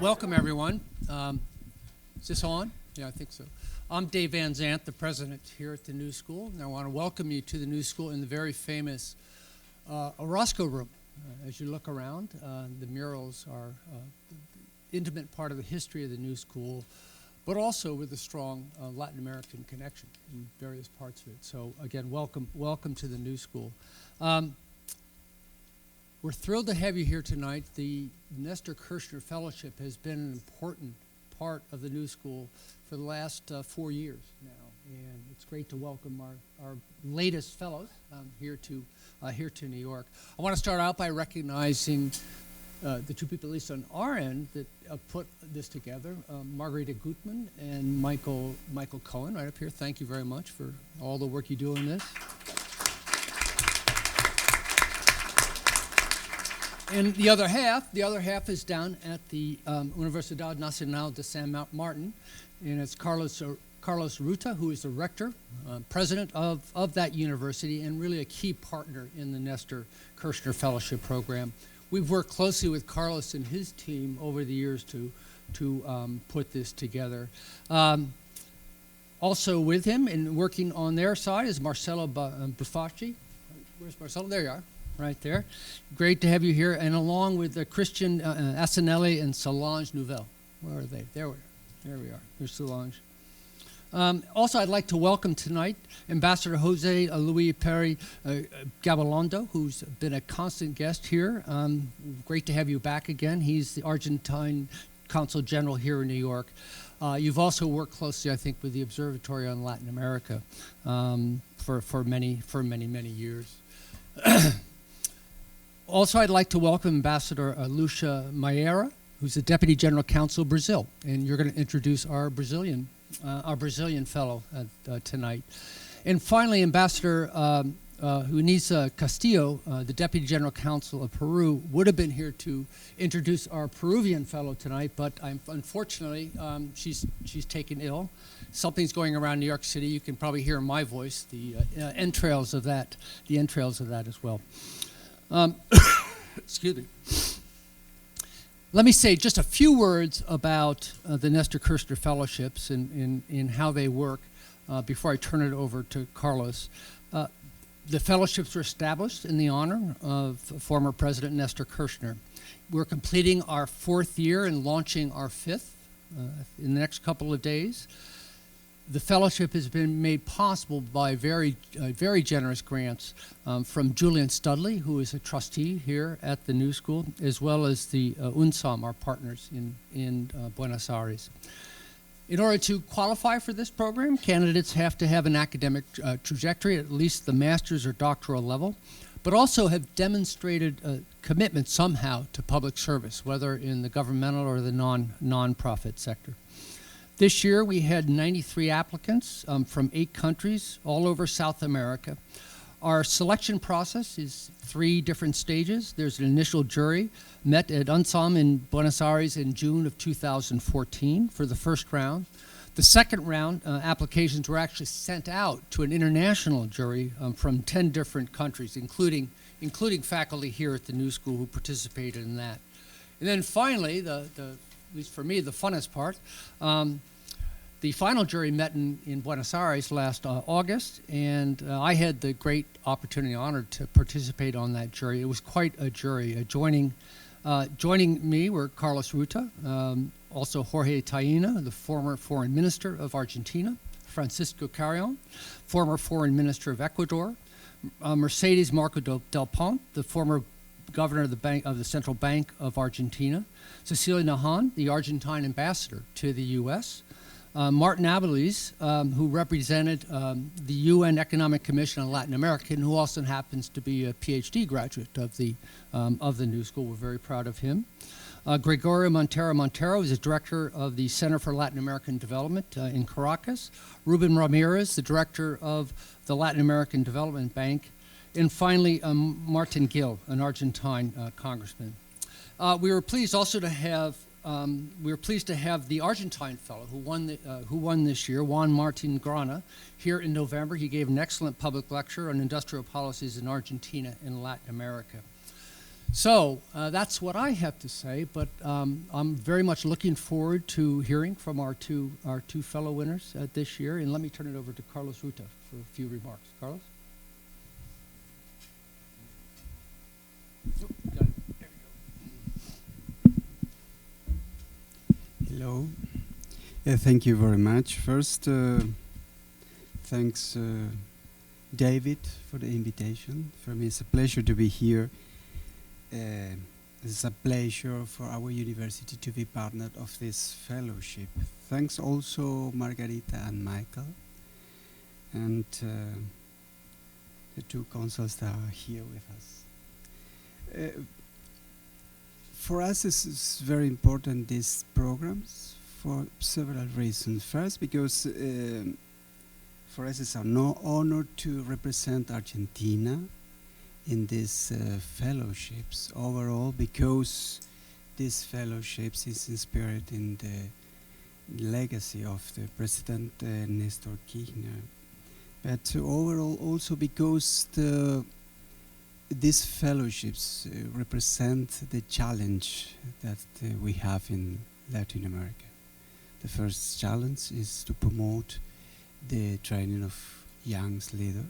Welcome, everyone. Is this on? Yeah, I think so. I'm Dave Van Zandt, the president here at the New School, and I want to welcome you to the New School in the very famous Orozco Room. As you look around, the murals are an intimate part of the history of the New School, but also with a strong Latin American connection in various parts of it. So again, welcome to the New School. We're thrilled to have you here tonight. The Nestor Kirchner Fellowship has been an important part of the New School for the last 4 years now, and it's great to welcome our latest fellows here to New York. I want to start out by recognizing the two people, at least on our end, that put this together, Margarita Gutman and Michael Cohen, right up here. Thank you very much for all the work you do on this. And the other half is down at the Universidad Nacional de San Martin, and it's Carlos Ruta, who is the rector, president of that university, and really a key partner in the Nestor Kirchner Fellowship Program. We've worked closely with Carlos and his team over the years to put this together. Also with him and working on their side is Marcelo Bufacci. Where's Marcelo? There you are. Right there. Great to have you here. And along with Christian Asinelli and Solange Nouvelle. Where are they? There we are. There we are. There's Solange. Also, I'd like to welcome tonight Ambassador Jose Luis Peri Gabilondo, who's been a constant guest here. Great to have you back again. He's the Argentine Consul General here in New York. You've also worked closely, I think, with the Observatory on Latin America for many years. Also, I'd like to welcome Ambassador Lucia Maieira, who's the Deputy General Counsel of Brazil, and you're going to introduce our Brazilian fellow tonight. And finally, Ambassador Eunice Castillo, the Deputy General Counsel of Peru, would have been here to introduce our Peruvian fellow tonight, but unfortunately, she's taken ill. Something's going around New York City. You can probably hear in my voice the entrails of that as well. Excuse me. Let me say just a few words about the Nestor Kirchner Fellowships and how they work before I turn it over to Carlos. The fellowships were established in the honor of former President Nestor Kirchner. We're completing our 4th year and launching our 5th in the next couple of days. The fellowship has been made possible by very generous grants from Julian Studley, who is a trustee here at the New School, as well as the UNSAM, our partners in Buenos Aires. In order to qualify for this program, candidates have to have an academic trajectory, at least the master's or doctoral level, but also have demonstrated a commitment somehow to public service, whether in the governmental or the non-profit sector. This year, we had 93 applicants from 8 countries all over South America. Our selection process is 3 different stages. There's an initial jury met at UNSAM in Buenos Aires in June of 2014 for the first round. The second round, applications were actually sent out to an international jury from 10 different countries, including faculty here at the New School who participated in that. And then finally, at least for me, the funnest part. The final jury met in Buenos Aires last August, and I had the great opportunity and honor to participate on that jury. It was quite a jury. Joining me were Carlos Ruta, also Jorge Taina, the former foreign minister of Argentina, Francisco Carrion, former foreign minister of Ecuador, Mercedes Marco del Pont, the former governor of the Central Bank of Argentina, Cecilia Nahan, the Argentine ambassador to the U.S., Martin Abeles, who represented the UN Economic Commission on Latin America, and who also happens to be a PhD graduate of the New School. We're very proud of him. Gregorio Montero is the director of the Center for Latin American Development in Caracas. Ruben Ramirez, the director of the Latin American Development Bank. And finally, Martin Gil, an Argentine congressman. We were pleased also to have we're pleased to have the Argentine fellow who won this year, Juan Martin Grana, here in November. He gave an excellent public lecture on industrial policies in Argentina and Latin America. So that's what I have to say, but I'm very much looking forward to hearing from our two fellow winners this year. And let me turn it over to Carlos Ruta for a few remarks. Carlos? Hello. Thank you very much. First, thanks David for the invitation. For me, it's a pleasure to be here. It's a pleasure for our university to be partner of this fellowship. Thanks also Margarita and Michael, and the two consuls that are here with us. For us, it's very important, these programs, for several reasons. First, because for us it's an honor to represent Argentina in these fellowships overall, because these fellowships is inspired in the legacy of the President Nestor Kirchner. But overall also because these fellowships represent the challenge that we have in Latin America. The first challenge is to promote the training of young leaders,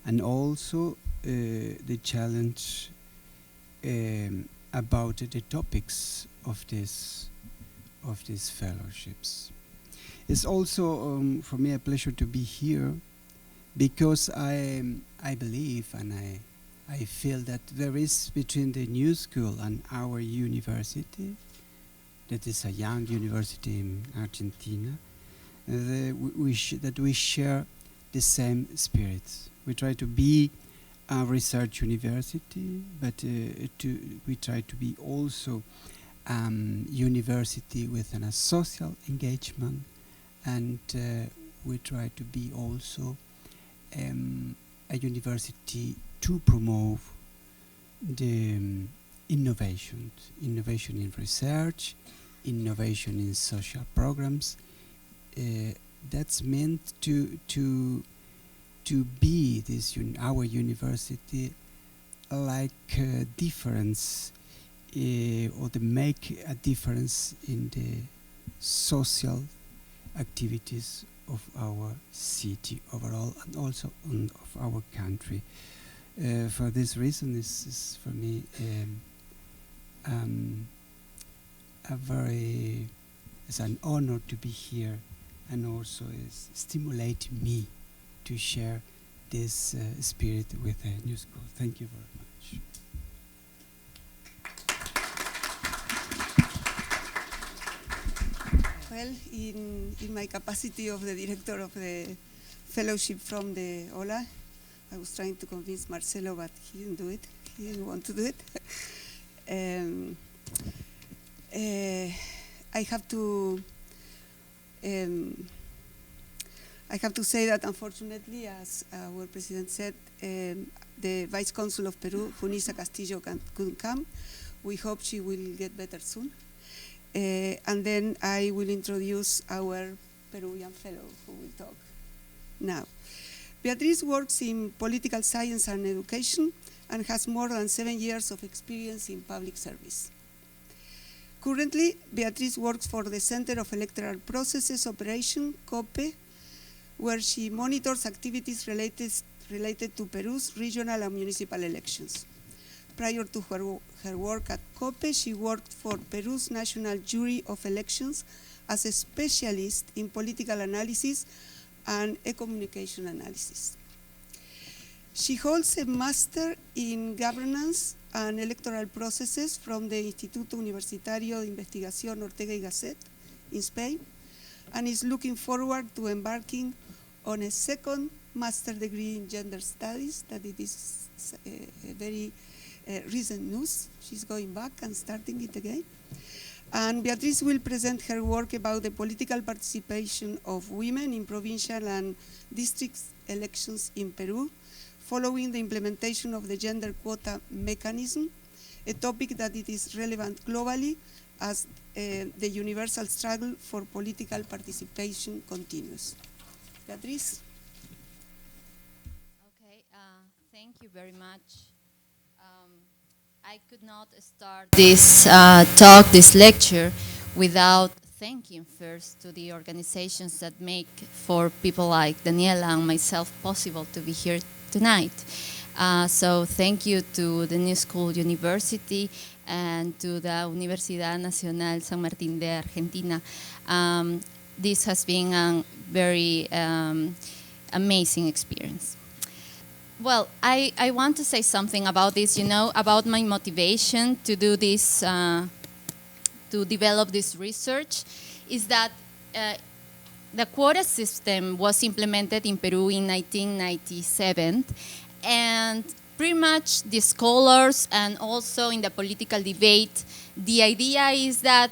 and also the challenge about the topics of these fellowships. It's also for me a pleasure to be here, because I believe and I feel that there is between the New School and our university, that is a young university in Argentina, that we share the same spirit. We try to be a research university, but we try to be also university with a social engagement, and we try to be also a university to promote the innovation in research, innovation in social programs. That's meant to be this our university like a difference, or to make a difference in the social activities of our city overall, and also of our country. For this reason, this is for me it's an honor to be here, and also is stimulating me to share this spirit with the New School. Thank you very much. Well, in my capacity of the director of the fellowship from the OLA, I was trying to convince Marcelo, but he didn't do it. He didn't want to do it. I have to say that, unfortunately, as our president said, the Vice Consul of Peru, Junisa Castillo, couldn't come. We hope she will get better soon. And then I will introduce our Peruvian fellow who will talk now. Beatriz works in political science and education and has more than 7 years of experience in public service. Currently, Beatriz works for the Center of Electoral Processes Operation, COPE, where she monitors activities related to Peru's regional and municipal elections. Prior to her work at COPE, she worked for Peru's National Jury of Elections as a specialist in political analysis and e-communication analysis. She holds a master in governance and electoral processes from the Instituto Universitario de Investigación Ortega y Gasset in Spain, and is looking forward to embarking on a second master degree in gender studies, that it is a very recent news. She's going back and starting it again. And Beatriz will present her work about the political participation of women in provincial and district elections in Peru, following the implementation of the gender quota mechanism, a topic that it is relevant globally as the universal struggle for political participation continues. Beatriz? Okay, thank you very much. I could not start this talk, this lecture, without thanking first to the organizations that make for people like Daniela and myself possible to be here tonight. So thank you to the New School University and to the Universidad Nacional San Martín de Argentina. This has been a very amazing experience. Well, I want to say something about this, about my motivation to do this, to develop this research, is that the quota system was implemented in Peru in 1997, and pretty much the scholars and also in the political debate, the idea is that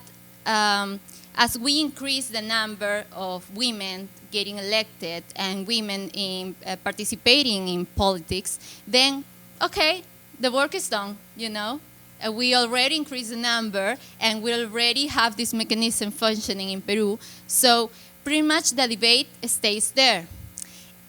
as we increase the number of women getting elected and women in participating in politics, then, okay, the work is done, we already increased the number and we already have this mechanism functioning in Peru. So pretty much the debate stays there.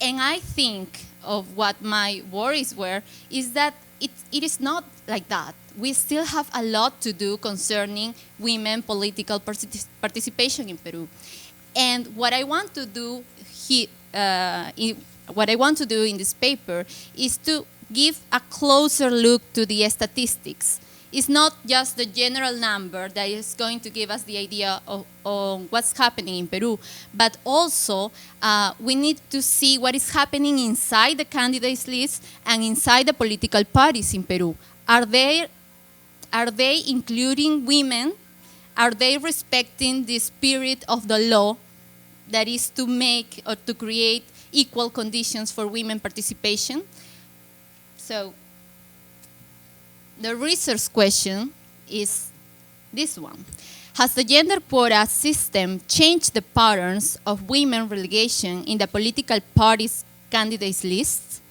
And I think of what my worries were is that it is not like that. We still have a lot to do concerning women political participation in Peru. And what I want to do in this paper is to give a closer look to the statistics. It's not just the general number that is going to give us the idea of what's happening in Peru, but also we need to see what is happening inside the candidates list and inside the political parties in Peru. Are they including women? Are they respecting the spirit of the law, that is to make or to create equal conditions for women participation? So the research question is this one. Has the gender quota system changed the patterns of women relegation in the political parties' candidates lists?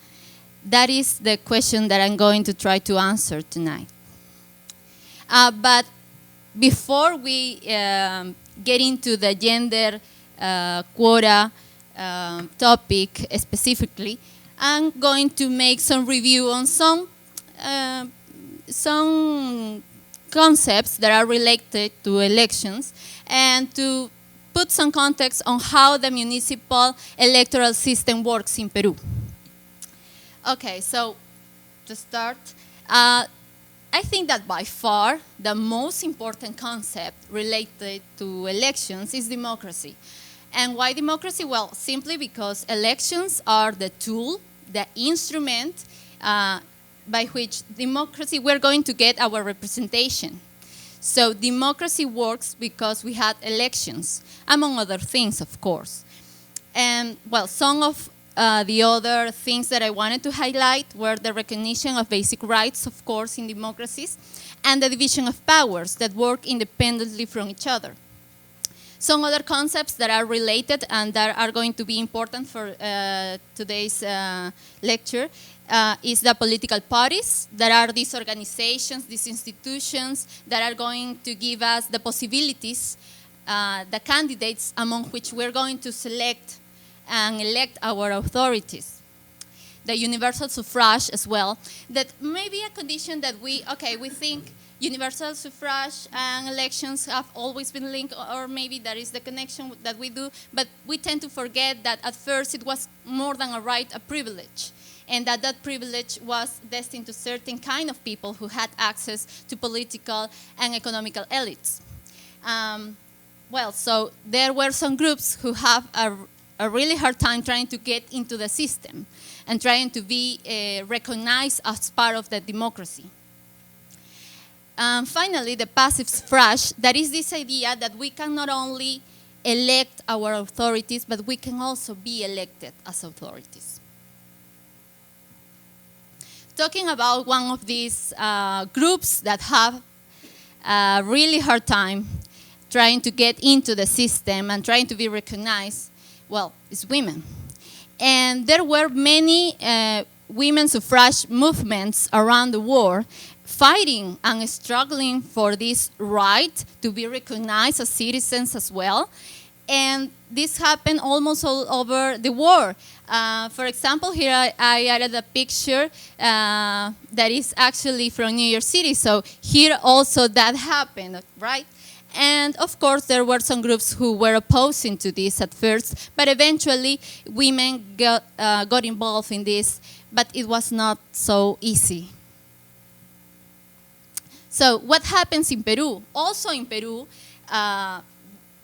That is the question that I'm going to try to answer tonight. But before we get into the gender quota topic specifically, I'm going to make some review on some concepts that are related to elections and to put some context on how the municipal electoral system works in Peru. Okay, so to start, I think that by far the most important concept related to elections is democracy. And why democracy? Well, simply because elections are the tool, the instrument by which democracy, we're going to get our representation. So democracy works because we had elections, among other things, of course. And well, some of the other things that I wanted to highlight were the recognition of basic rights, of course, in democracies, and the division of powers that work independently from each other. Some other concepts that are related and that are going to be important for today's lecture is the political parties, that are these organizations, these institutions that are going to give us the possibilities, the candidates among which we're going to select and elect our authorities. The universal suffrage as well, that may be a condition that we think universal suffrage and elections have always been linked, or maybe that is the connection that we do, but we tend to forget that at first it was more than a right, a privilege, and that privilege was destined to certain kind of people who had access to political and economical elites. Well, so there were some groups who have a really hard time trying to get into the system and trying to be recognized as part of the democracy. Finally, the passive suffrage, that is this idea that we can not only elect our authorities, but we can also be elected as authorities. Talking about one of these groups that have a really hard time trying to get into the system and trying to be recognized, well, it's women. And there were many women's suffrage movements around the world fighting and struggling for this right to be recognized as citizens as well. And this happened almost all over the world. For example, here I added a picture that is actually from New York City. So here also that happened, right? And of course, there were some groups who were opposing to this at first, but eventually women got involved in this, but it was not so easy. So what happens in Peru? Also in Peru,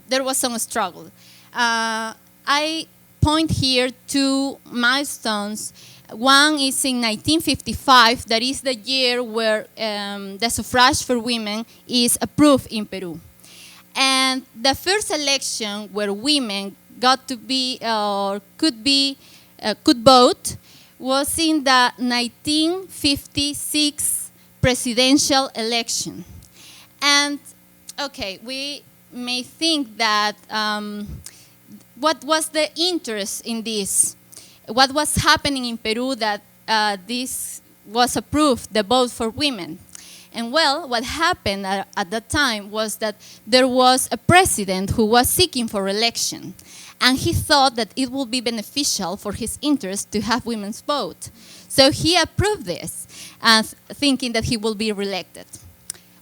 there was some struggle. I point here two milestones. One is in 1955, that is the year where the suffrage for women is approved in Peru. And the first election where women got to be or could vote was in the 1956 presidential election. And okay, we may think that what was the interest in this? What was happening in Peru that this was approved, the vote for women? And well, what happened at that time was that there was a president who was seeking for election, and he thought that it would be beneficial for his interest to have women's vote. So he approved this, thinking that he will be reelected.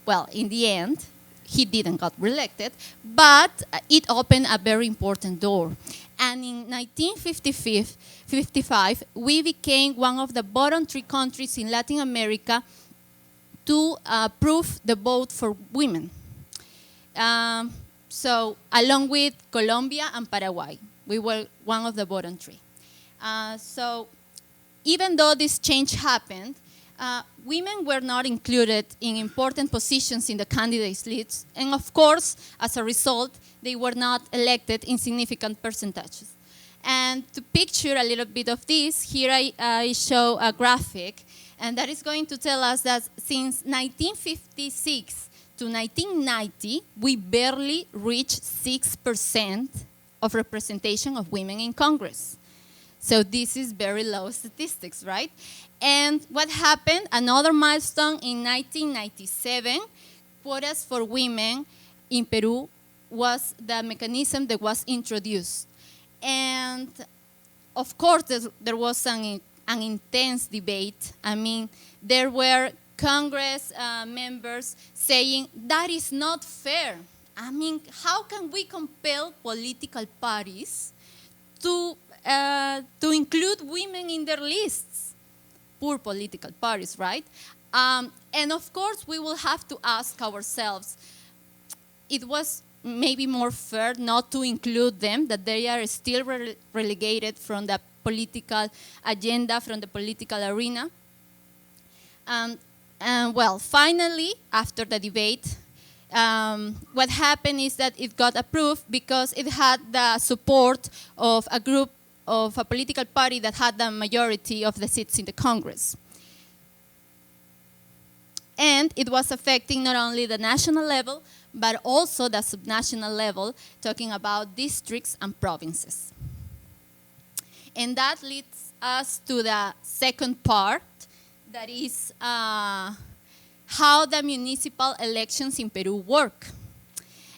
Well, in the end, he didn't get reelected, but it opened a very important door. And in 1955, we became one of the bottom 3 countries in Latin America to approve the vote for women. So along with Colombia and Paraguay, we were one of the bottom 3. So even though this change happened, women were not included in important positions in the candidates' lists, and of course, as a result, they were not elected in significant percentages. And to picture a little bit of this, here I show a graphic, and that is going to tell us that since 1956 to 1990, we barely reached 6% of representation of women in Congress. So this is very low statistics, right? And what happened, another milestone in 1997, quotas for women in Peru was the mechanism that was introduced. And of course, there was an intense debate. I mean, there were Congress members saying, that is not fair. I mean, how can we compel political parties to include women in their lists? Poor political parties, right? And of course, we will have to ask ourselves, it was maybe more fair not to include them, that they are still relegated from the political agenda, from the political arena. And well, finally, after the debate, what happened is that it got approved because it had the support of a group of a political party that had the majority of the seats in the Congress. And it was affecting not only the national level, but also the subnational level, talking about districts and provinces. And that leads us to the second part, that is how the municipal elections in Peru work.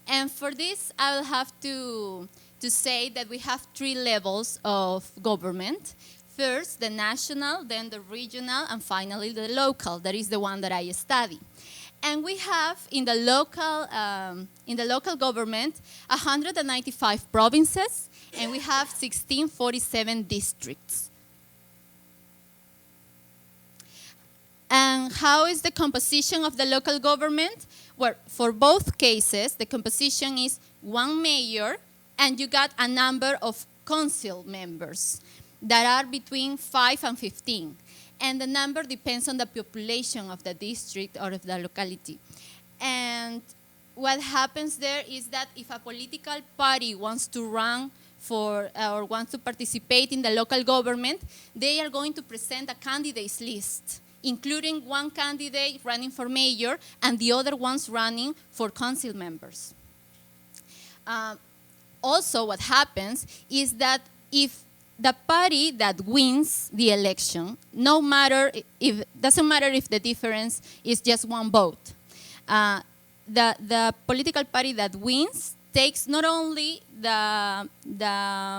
And for this, I will have to say that we have 3 levels of government. First, the national, then the regional, and finally the local. That is the one that I study. And we have in the local government 195 provinces, and we have 1647 districts. And how is the composition of the local government? Well, for both cases, the composition is 1 mayor, and you got a number of council members that are between 5 and 15. And the number depends on the population of the district or of the locality. And what happens there is that if a political party wants to run for or wants to participate in the local government, they are going to present a candidates list, including one candidate running for mayor and the other ones running for council members. Also, what happens is that if the party that wins the election, doesn't matter if the difference is just one vote. The political party that wins takes not only the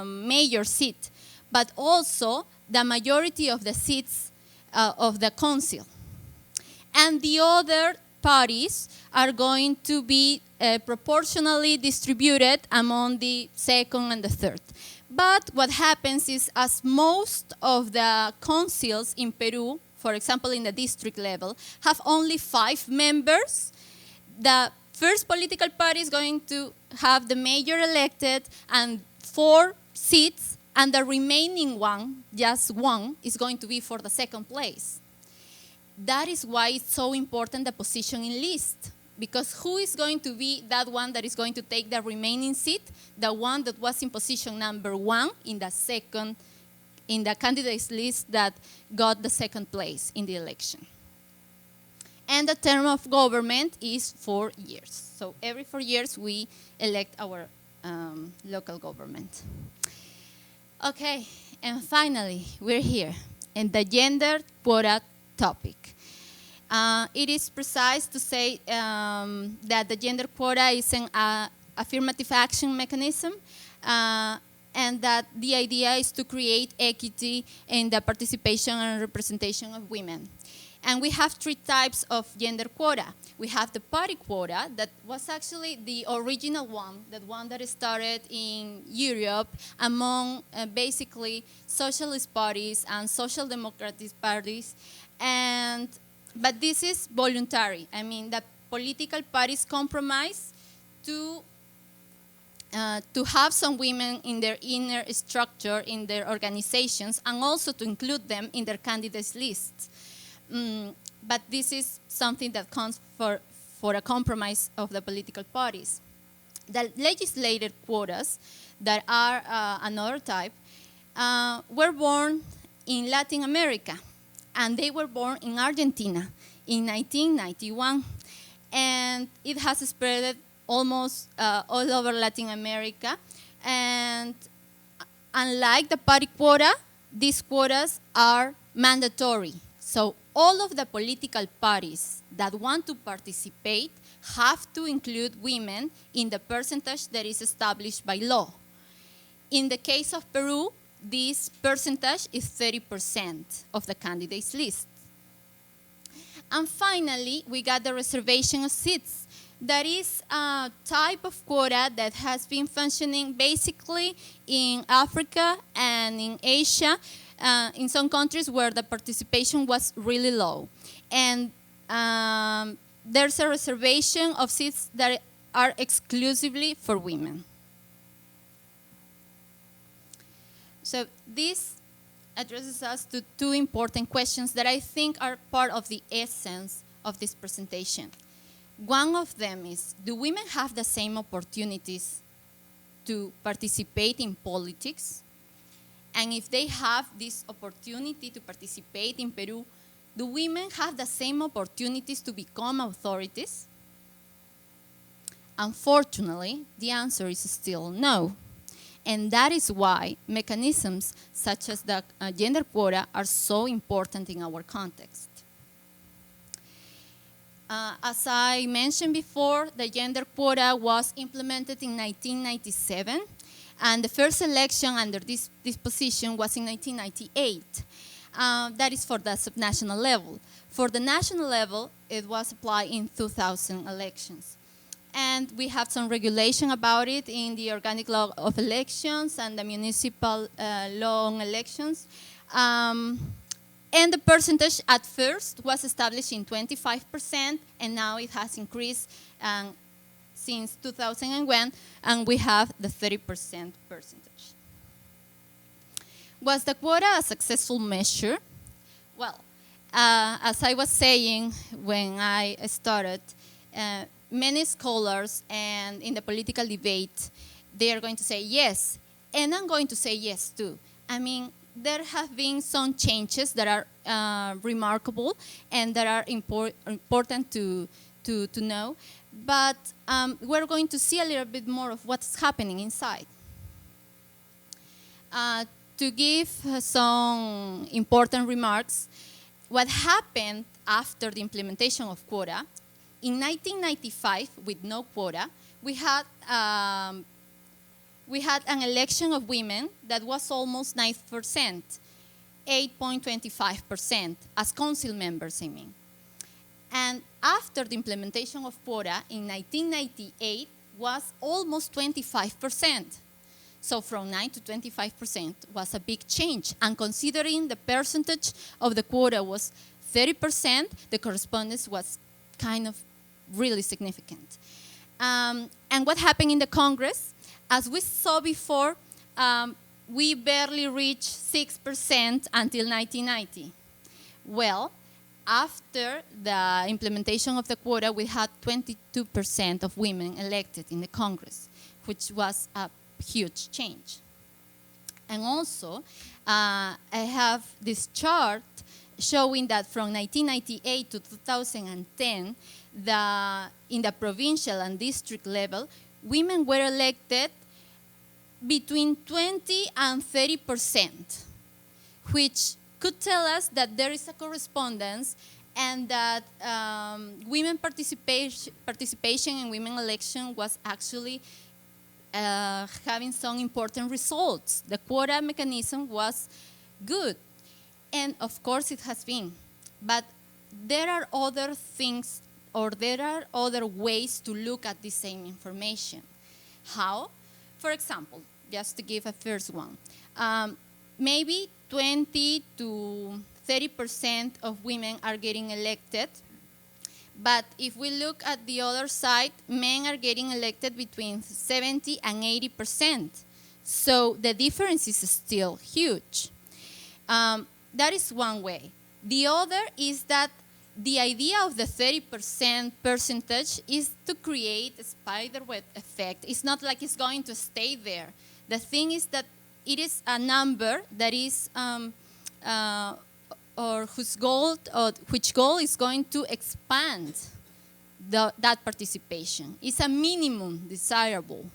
mayor seat, but also the majority of the seats of the council. And the other parties are going to be proportionally distributed among the second and the third. But what happens is, as most of the councils in Peru, for example in the district level, have only 5 members, the first political party is going to have the mayor elected and 4 seats, and the remaining one, just one, is going to be for the second place. That is why it's so important, the positioning list, because who is going to be that one that is going to take the remaining seat? The one that was in position number 1 in the candidates list that got the second place in the election. And the term of government is 4 years. So every 4 years we elect our local government. Okay, and finally, we're here in the gender quota topic. It is precise to say that the gender quota is an affirmative action mechanism, and that the idea is to create equity in the participation and representation of women. And we have 3 types of gender quota. We have the party quota, that was actually the original one, the one that started in Europe among basically socialist parties and social democratic parties. But this is voluntary. I mean, the political parties compromise to have some women in their inner structure, in their organizations, and also to include them in their candidates lists. But this is something that comes for a compromise of the political parties. The legislated quotas, that are another type, were born in Latin America, and they were born in Argentina in 1991. And it has spread almost all over Latin America. And unlike the party quota, these quotas are mandatory. So all of the political parties that want to participate have to include women in the percentage that is established by law. In the case of Peru, this percentage is 30% of the candidates list. And finally, we got the reservation of seats. That is a type of quota that has been functioning basically in Africa and in Asia, in some countries where the participation was really low. And there's a reservation of seats that are exclusively for women. So this addresses us to 2 important questions that I think are part of the essence of this presentation. One of them is, do women have the same opportunities to participate in politics? And if they have this opportunity to participate in Peru, do women have the same opportunities to become authorities? Unfortunately, the answer is still no. And that is why mechanisms such as the gender quota are so important in our context. As I mentioned before, the gender quota was implemented in 1997, and the first election under this position was in 1998. That is for the subnational level. For the national level, it was applied in 2000 elections. And we have some regulation about it in the organic law of elections and the municipal law on elections. And the percentage at first was established in 25%, and now it has increased since 2001, and we have the 30% percentage. Was the quota a successful measure? Well, as I was saying when I started, many scholars and in the political debate, they are going to say yes, and I'm going to say yes too. I mean, there have been some changes that are remarkable and that are important to know, but we're going to see a little bit more of what's happening inside. to give some important remarks, what happened after the implementation of quota, in 1995, with no quota, we had an election of women that was almost 9%, 8.25% as council members, I mean. And after the implementation of quota in 1998 was almost 25%. So from 9 to 25% was a big change. And considering the percentage of the quota was 30%, the correspondence was kind of really significant. And what happened in the Congress? As we saw before, we barely reached 6% until 1990. Well, after the implementation of the quota, we had 22% of women elected in the Congress, which was a huge change. And also, I have this chart showing that from 1998 to 2010, in the provincial and district level, women were elected between 20 and 30%, which could tell us that there is a correspondence and that women participation in women election was actually having some important results. The quota mechanism was good, and of course it has been. But there are other things, or there are other ways to look at the same information. How? For example, just to give a first one, maybe 20 to 30% of women are getting elected. But if we look at the other side, men are getting elected between 70 and 80%. So the difference is still huge. That is one way. The other is that the idea of the 30% percentage is to create a spiderweb effect. It's not like it's going to stay there. The thing is that it is a number that is, which goal is going to expand that participation. It's a minimum desirable.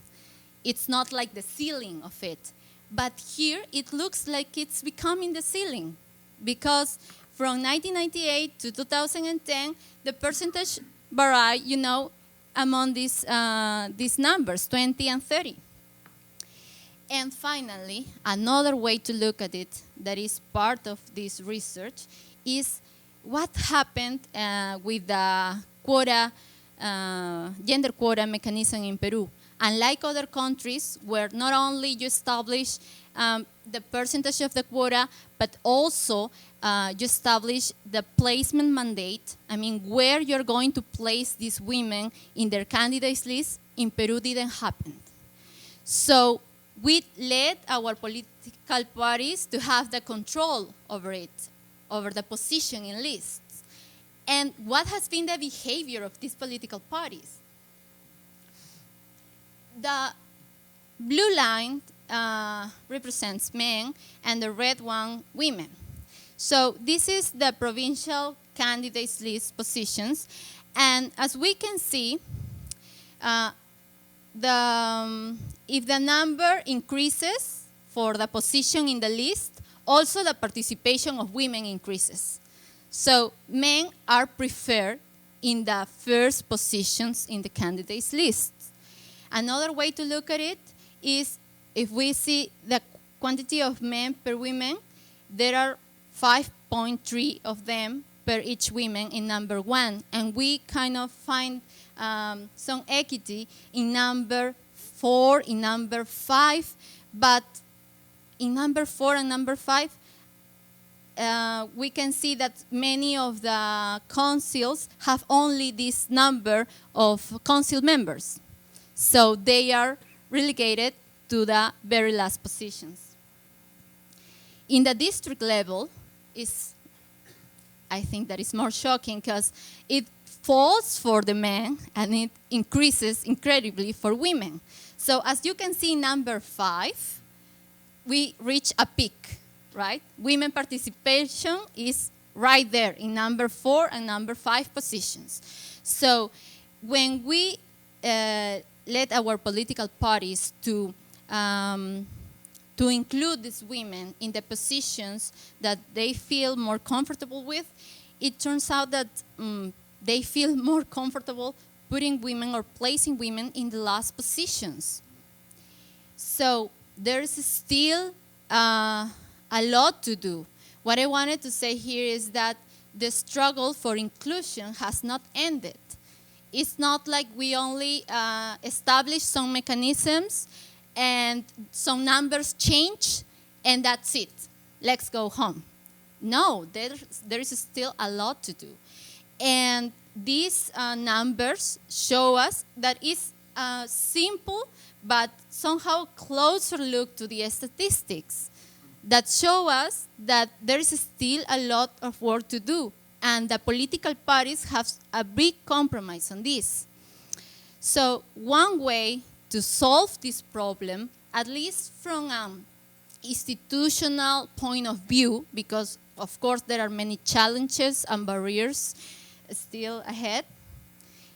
It's not like the ceiling of it. But here it looks like it's becoming the ceiling, because from 1998 to 2010, the percentage varied, among these numbers, 20 and 30. And finally, another way to look at it that is part of this research is what happened with the quota, gender quota mechanism in Peru. Unlike other countries where not only you establish the percentage of the quota, but also you establish the placement mandate, where you're going to place these women in their candidates list, in Peru didn't happen. So we led our political parties to have the control over it, over the position in lists. And what has been the behavior of these political parties? The blue line represents men, and the red one, women. So this is the provincial candidates list positions. And as we can see, if the number increases for the position in the list, also the participation of women increases. So men are preferred in the first positions in the candidates list. Another way to look at it is if we see the quantity of men per women, there are 5.3 of them per each woman in number 1. And we kind of find some equity in number 4, in number 5, but in number 4 and number 5, we can see that many of the councils have only this number of council members. So they are relegated to the very last positions. In the district level, I think that is more shocking because it falls for the men and it increases incredibly for women. So as you can see in number 5, we reach a peak, right? Women participation is right there in number 4 and number 5 positions. So when we let our political parties to to include these women in the positions that they feel more comfortable with, it turns out that they feel more comfortable putting women or placing women in the last positions. So there's still a lot to do. What I wanted to say here is that the struggle for inclusion has not ended. It's not like we only establish some mechanisms and some numbers change and that's it. Let's go home. No, there is still a lot to do. And these numbers show us that it's simple but somehow closer look to the statistics that show us that there is still a lot of work to do, and the political parties have a big compromise on this. So one way to solve this problem, at least from an institutional point of view, because of course there are many challenges and barriers still ahead,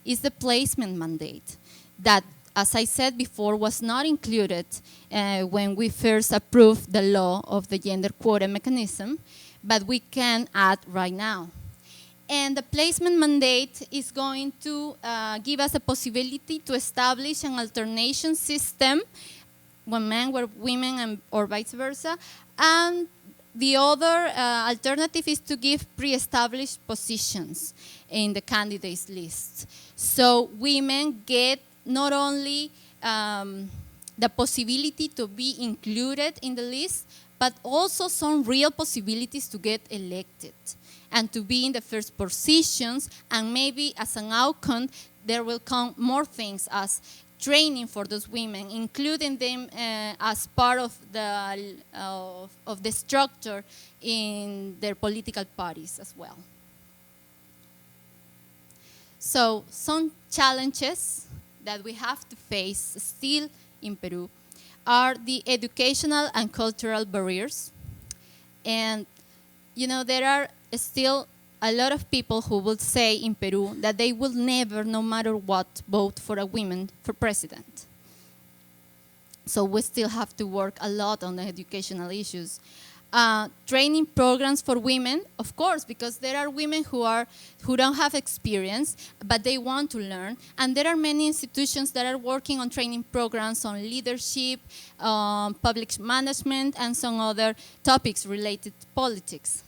is the placement mandate that, as I said before, was not included when we first approved the law of the gender quota mechanism, but we can add right now. And the placement mandate is going to give us a possibility to establish an alternation system when men were women or vice versa. And the other alternative is to give pre-established positions in the candidates list. So women get not only the possibility to be included in the list, but also some real possibilities to get elected and to be in the first positions, and maybe as an outcome, there will come more things as training for those women, including them as part of the structure in their political parties as well. So some challenges that we have to face still in Peru are the educational and cultural barriers. And you know, there are still a lot of people who will say in Peru that they will never, no matter what, vote for a woman for president. So we still have to work a lot on the educational issues. Training programs for women, of course, because there are women who don't have experience, but they want to learn. And there are many institutions that are working on training programs on leadership, public management, and some other topics related to politics.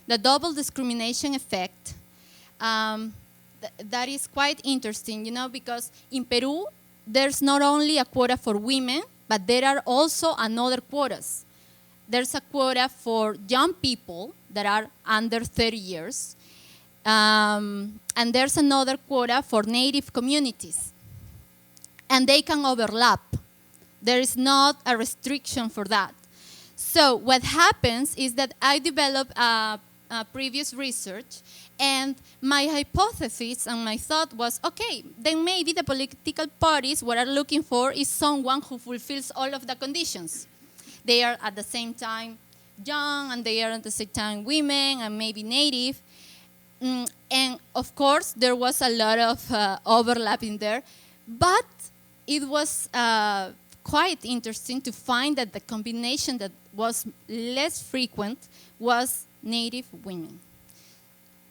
The double discrimination effect, that is quite interesting, you know, because in Peru, there's not only a quota for women, but there are also another quotas. There's a quota for young people that are under 30 years, and there's another quota for native communities. And they can overlap. There is not a restriction for that. So what happens is that I develop a previous research, and my hypothesis and my thought was, okay, then maybe the political parties, what are looking for is someone who fulfills all of the conditions. They are at the same time young, and they are at the same time women, and maybe native. And of course, there was a lot of overlap in there, but it was quite interesting to find that the combination that was less frequent was native women.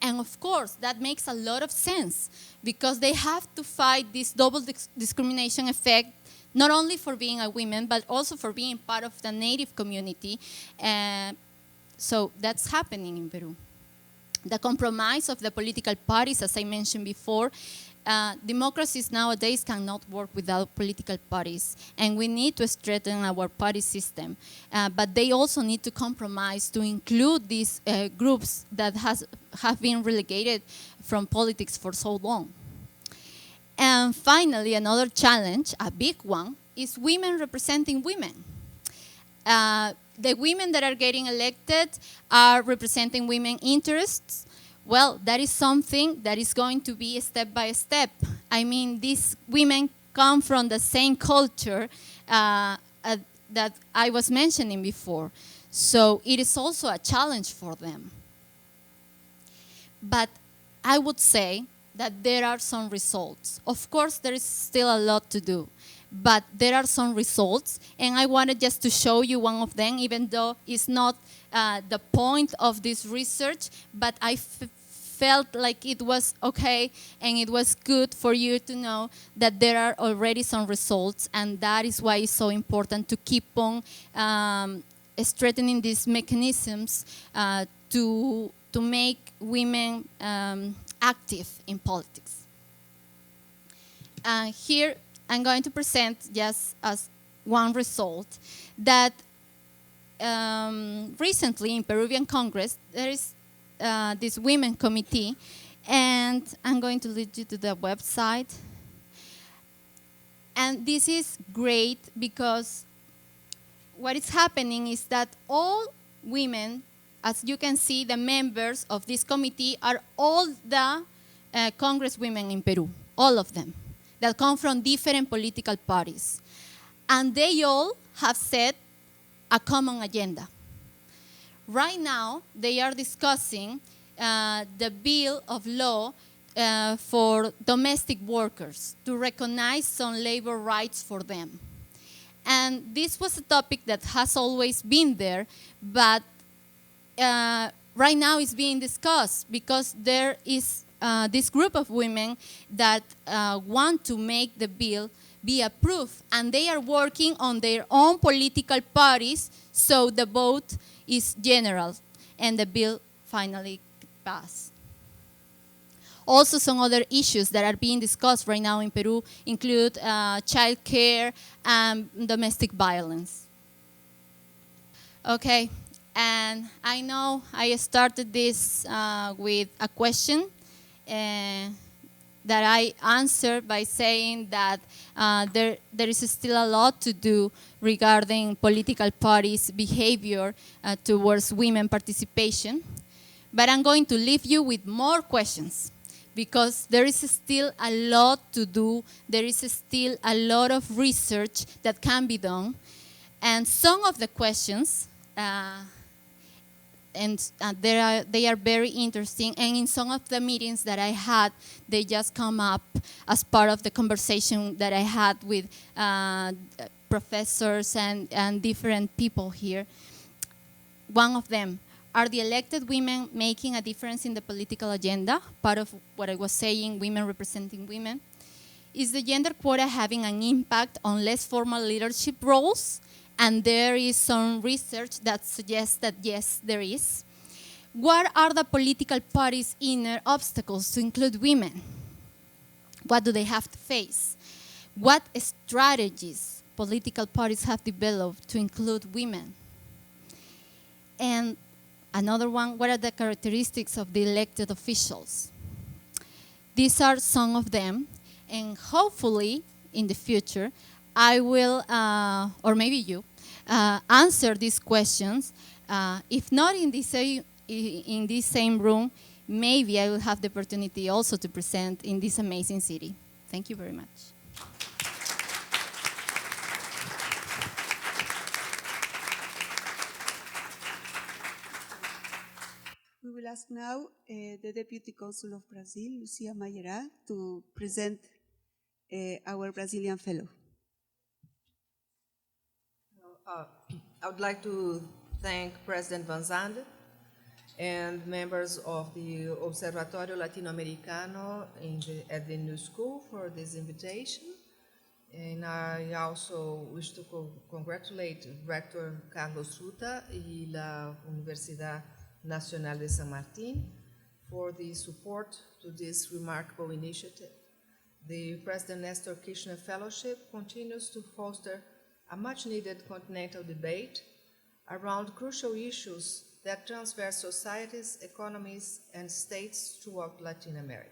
And of course, that makes a lot of sense, because they have to fight this double discrimination effect, not only for being a woman, but also for being part of the native community. So that's happening in Peru. The compromise of the political parties, as I mentioned before, democracies nowadays cannot work without political parties, and we need to strengthen our party system. But they also need to compromise to include these groups that have been relegated from politics for so long. And finally, another challenge, a big one, is women representing women. The women that are getting elected are representing women interests. Well, that is something that is going to be step by step. I mean, these women come from the same culture that I was mentioning before. So it is also a challenge for them. But I would say that there are some results. Of course, there is still a lot to do, but there are some results, and I wanted just to show you one of them, even though it's not the point of this research, but I felt like it was okay and it was good for you to know that there are already some results, and that is why it's so important to keep on strengthening these mechanisms to make women active in politics. Here I'm going to present just as one result that recently in Peruvian Congress there is this women committee, and I'm going to lead you to the website. And this is great because what is happening is that all women, as you can see, the members of this committee are all the congresswomen in Peru, all of them, that come from different political parties. And they all have set a common agenda. Right now, they are discussing the bill of law for domestic workers to recognize some labor rights for them. And this was a topic that has always been there, but right now it's being discussed because there is this group of women that want to make the bill be approved, and they are working on their own political parties, so the vote is general and the bill finally passed. Also, some other issues that are being discussed right now in Peru include child care and domestic violence. Okay, and I know I started this with a question that I answered by saying that there is still a lot to do regarding political parties' behavior towards women participation. But I'm going to leave you with more questions, because there is still a lot to do. There is still a lot of research that can be done. And some of the questions, they are very interesting. And in some of the meetings that I had, they just come up as part of the conversation that I had with professors and different people here. One of them, are the elected women making a difference in the political agenda? Part of what I was saying, women representing women. Is the gender quota having an impact on less formal leadership roles? And there is some research that suggests that yes, there is. What are the political parties' inner obstacles to include women? What do they have to face? What strategies political parties have developed to include women? And another one, what are the characteristics of the elected officials? These are some of them, and hopefully in the future, I will, or maybe you, answer these questions. If not in this same room, maybe I will have the opportunity also to present in this amazing city. Thank you very much. We will ask now the Deputy Consul of Brazil, Lucia Mayera, to present our Brazilian fellow. I would like to thank President Van Zande and members of the Observatorio Latino-Americano at the New School for this invitation. And I also wish to congratulate Rector Carlos Fruta y la Universidad Nacional de San Martín for the support to this remarkable initiative. The President Nestor Kirchner Fellowship continues to foster a much-needed continental debate around crucial issues that transverse societies, economies, and states throughout Latin America.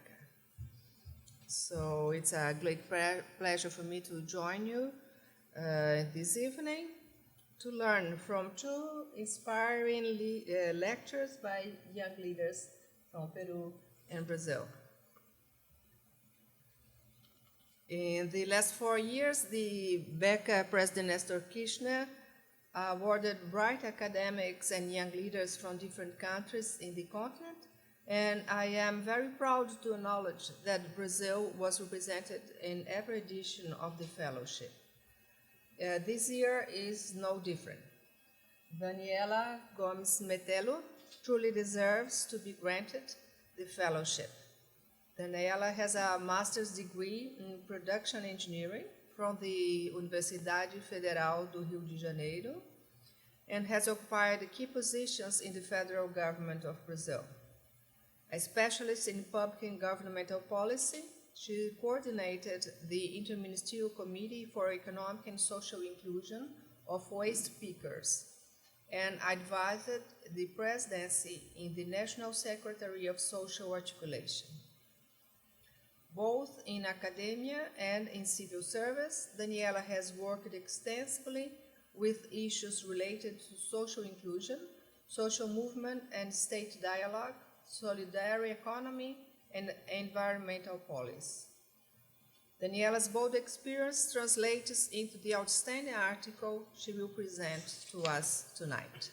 So it's a great pleasure for me to join you this evening to learn from two inspiring lectures by young leaders from Peru and Brazil. In the last 4 years, the BECA President Nestor Kirchner awarded bright academics and young leaders from different countries in the continent, and I am very proud to acknowledge that Brazil was represented in every edition of the fellowship. This year is no different. Daniela Gomes Matello truly deserves to be granted the fellowship. Daniela has a master's degree in production engineering from the Universidade Federal do Rio de Janeiro and has occupied key positions in the federal government of Brazil. A specialist in public and governmental policy, she coordinated the Interministerial Committee for Economic and Social Inclusion of Waste Pickers and advised the presidency in the National Secretary of Social Articulation. Both in academia and in civil service, Daniela has worked extensively with issues related to social inclusion, social movement and state dialogue, solidarity economy, and environmental policy. Daniela's bold experience translates into the outstanding article she will present to us tonight.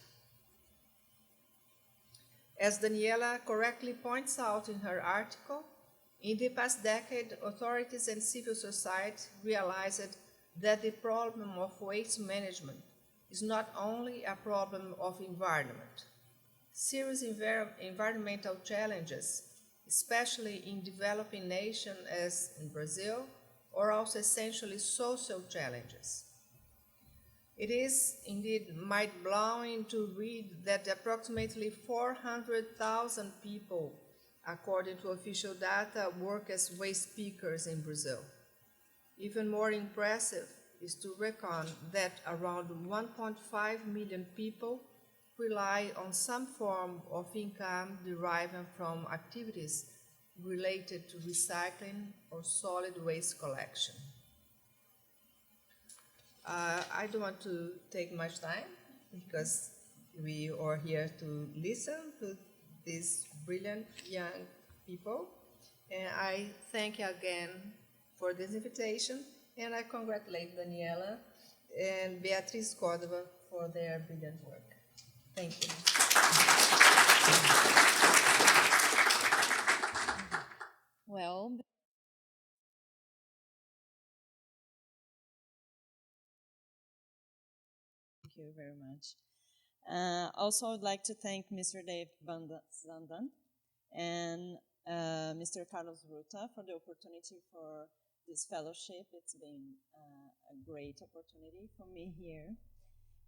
As Daniela correctly points out in her article, in the past decade, authorities and civil society realized that the problem of waste management is not only a problem of environment. Serious environmental challenges, especially in developing nations as in Brazil, are also essentially social challenges. It is indeed mind-blowing to read that approximately 400,000 people, according to official data, work as waste pickers in Brazil. Even more impressive is to reckon that around 1.5 million people rely on some form of income deriving from activities related to recycling or solid waste collection. I don't want to take much time because we are here to listen to these brilliant young people. And I thank you again for this invitation, and I congratulate Daniela and Beatriz Córdova for their brilliant work. Thank you. Well, thank you very much. Also, I would like to thank Mr. Dave Zandan and Mr. Carlos Ruta for the opportunity for this fellowship. It's been a great opportunity for me here.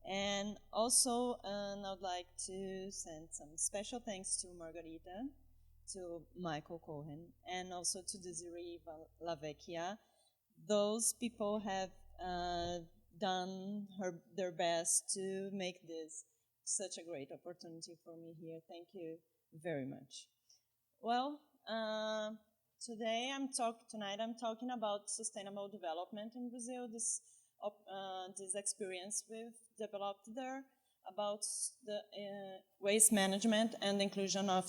And also, I would like to send some special thanks to Margarita, to Michael Cohen, and also to Desiree Lavecchia. Those people have done their best to make this such a great opportunity for me here. Thank you very much. Well, tonight I'm talking about sustainable development in Brazil. This experience we've developed there about the waste management and the inclusion of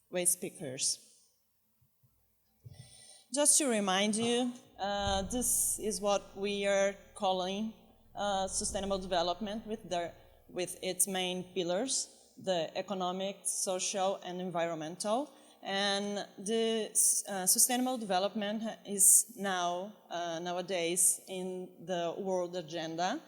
waste pickers. Just to remind you, this is what we are calling sustainable development with its main pillars, the economic, social, and environmental. And the sustainable development is nowadays in the world agenda,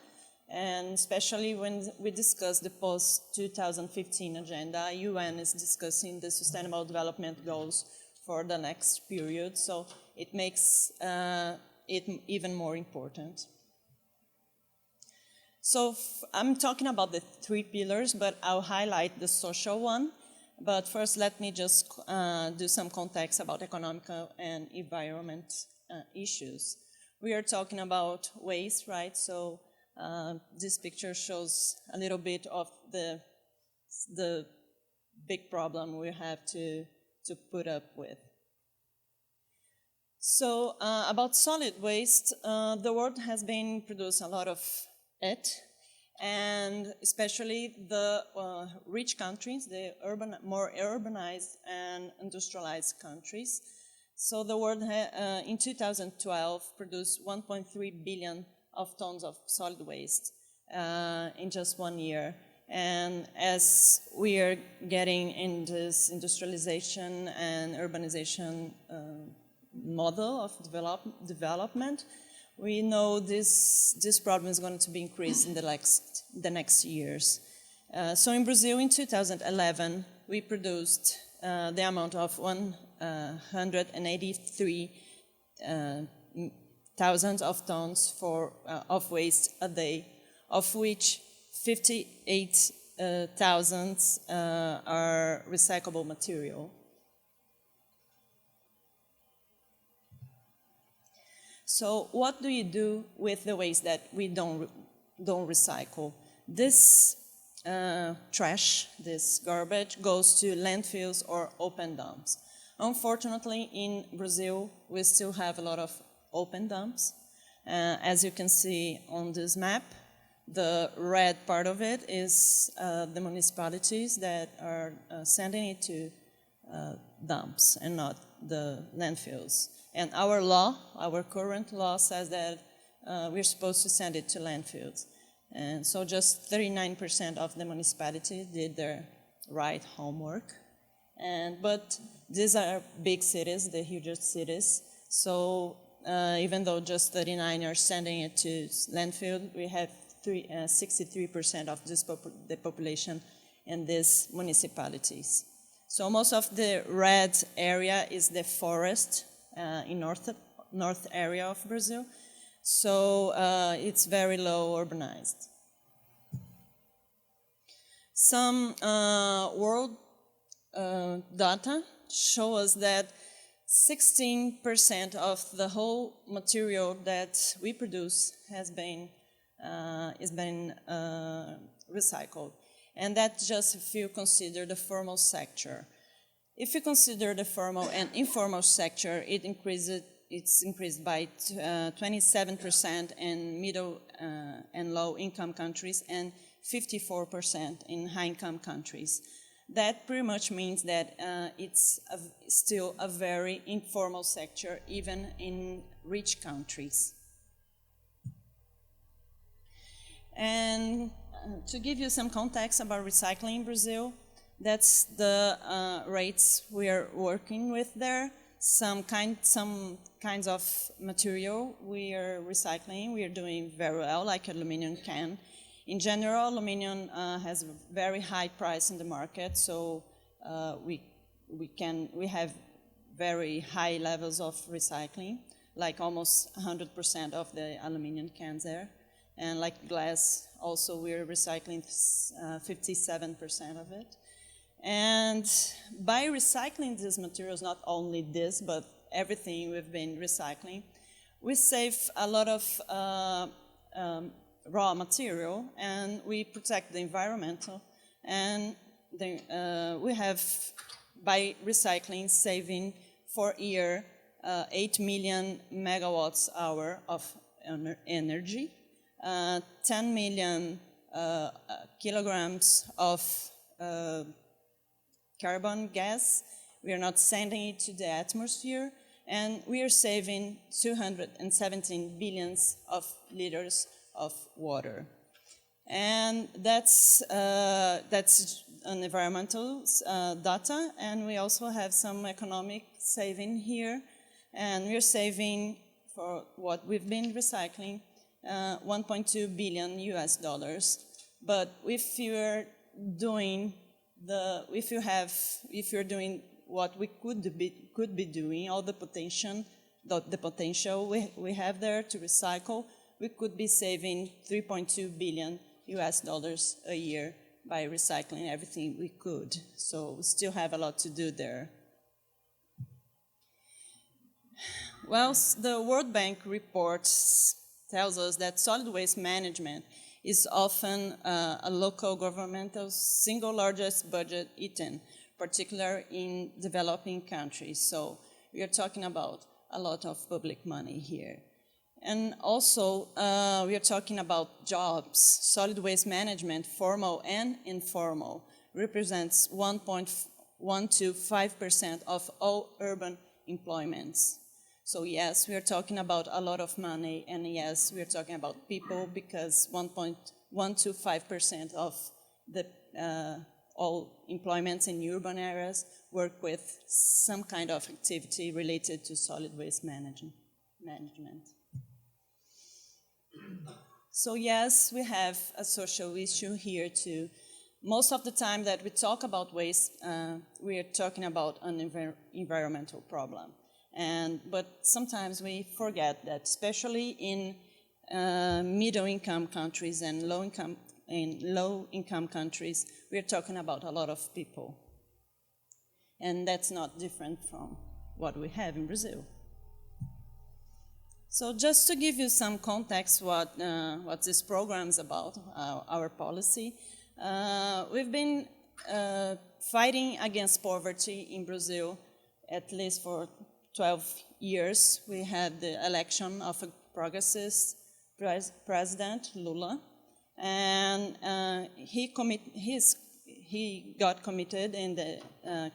and especially when we discuss the post-2015 agenda, UN is discussing the sustainable development goals for the next period, so it makes it even more important. So I'm talking about the three pillars, but I'll highlight the social one. But first, let me just do some context about economic and environment issues. We are talking about waste, right? So this picture shows a little bit of the big problem we have to put up with. So about solid waste, the world has been produced a lot of it, and especially the rich countries, the more urbanized and industrialized countries. So the world in 2012 produced 1.3 billion of tons of solid waste in just 1 year. And as we are getting in this industrialization and urbanization model of development, we know this problem is going to be increased in the next years. So in Brazil in 2011, we produced the amount of 183,000 of tons of waste a day, of which 58,000 are recyclable material. So what do you do with the waste that we don't recycle? This trash, this garbage, goes to landfills or open dumps. Unfortunately, in Brazil, we still have a lot of open dumps. As you can see on this map, the red part of it is the municipalities that are sending it to dumps and not the landfills. And our law, our current law, says that we're supposed to send it to landfills. And so just 39% of the municipalities did their right homework. But these are big cities, the hugest cities. So even though just 39 are sending it to landfill, we have 63% of the population in these municipalities. So most of the red area is the forest in north area of Brazil. So it's very low urbanized. Some world data show us that 16% of the whole material that we produce is been recycled. And that's just if you consider the formal sector. If you consider the formal and informal sector, it's increased by 27% in middle and low income countries and 54% in high income countries. That pretty much means that it's still a very informal sector, even in rich countries. And to give you some context about recycling in Brazil, that's the rates we are working with there. Some kinds of material we are recycling, we are doing very well, like aluminum can. In general, aluminum has a very high price in the market, so we have very high levels of recycling, like almost 100% of the aluminum cans there. And like glass, also we're recycling 57% of it. And by recycling these materials, not only this, but everything we've been recycling, we save a lot of raw material, and we protect the environmental. And we have, by recycling, saving for year 8 million megawatts hour of energy, 10 million kilograms of carbon gas. We are not sending it to the atmosphere, and we are saving 217 billion of liters of water. And that's an environmental data, and we also have some economic saving here, and we're saving for what we've been recycling 1.2 billion US dollars. But if you're doing what we could be doing, all the potential we have there to recycle, we could be saving 3.2 billion US dollars a year by recycling everything we could. So we still have a lot to do there. Well, the World Bank report tells us that solid waste management is often a local governmental single largest budget item, particularly in developing countries. So we are talking about a lot of public money here. And also, we are talking about jobs. Solid waste management, formal and informal, represents 1.125% of all urban employments. So yes, we are talking about a lot of money, and yes, we are talking about people, because 1.125% of the all employments in urban areas work with some kind of activity related to solid waste management. So yes, we have a social issue here too. Most of the time that we talk about waste, we are talking about an environmental problem. But sometimes we forget that, especially in middle-income countries and low-income countries, we are talking about a lot of people. And that's not different from what we have in Brazil. So just to give you some context what this program is about, our policy, we've been fighting against poverty in Brazil at least for 12 years. We had the election of a progressist president, Lula, and he got committed in the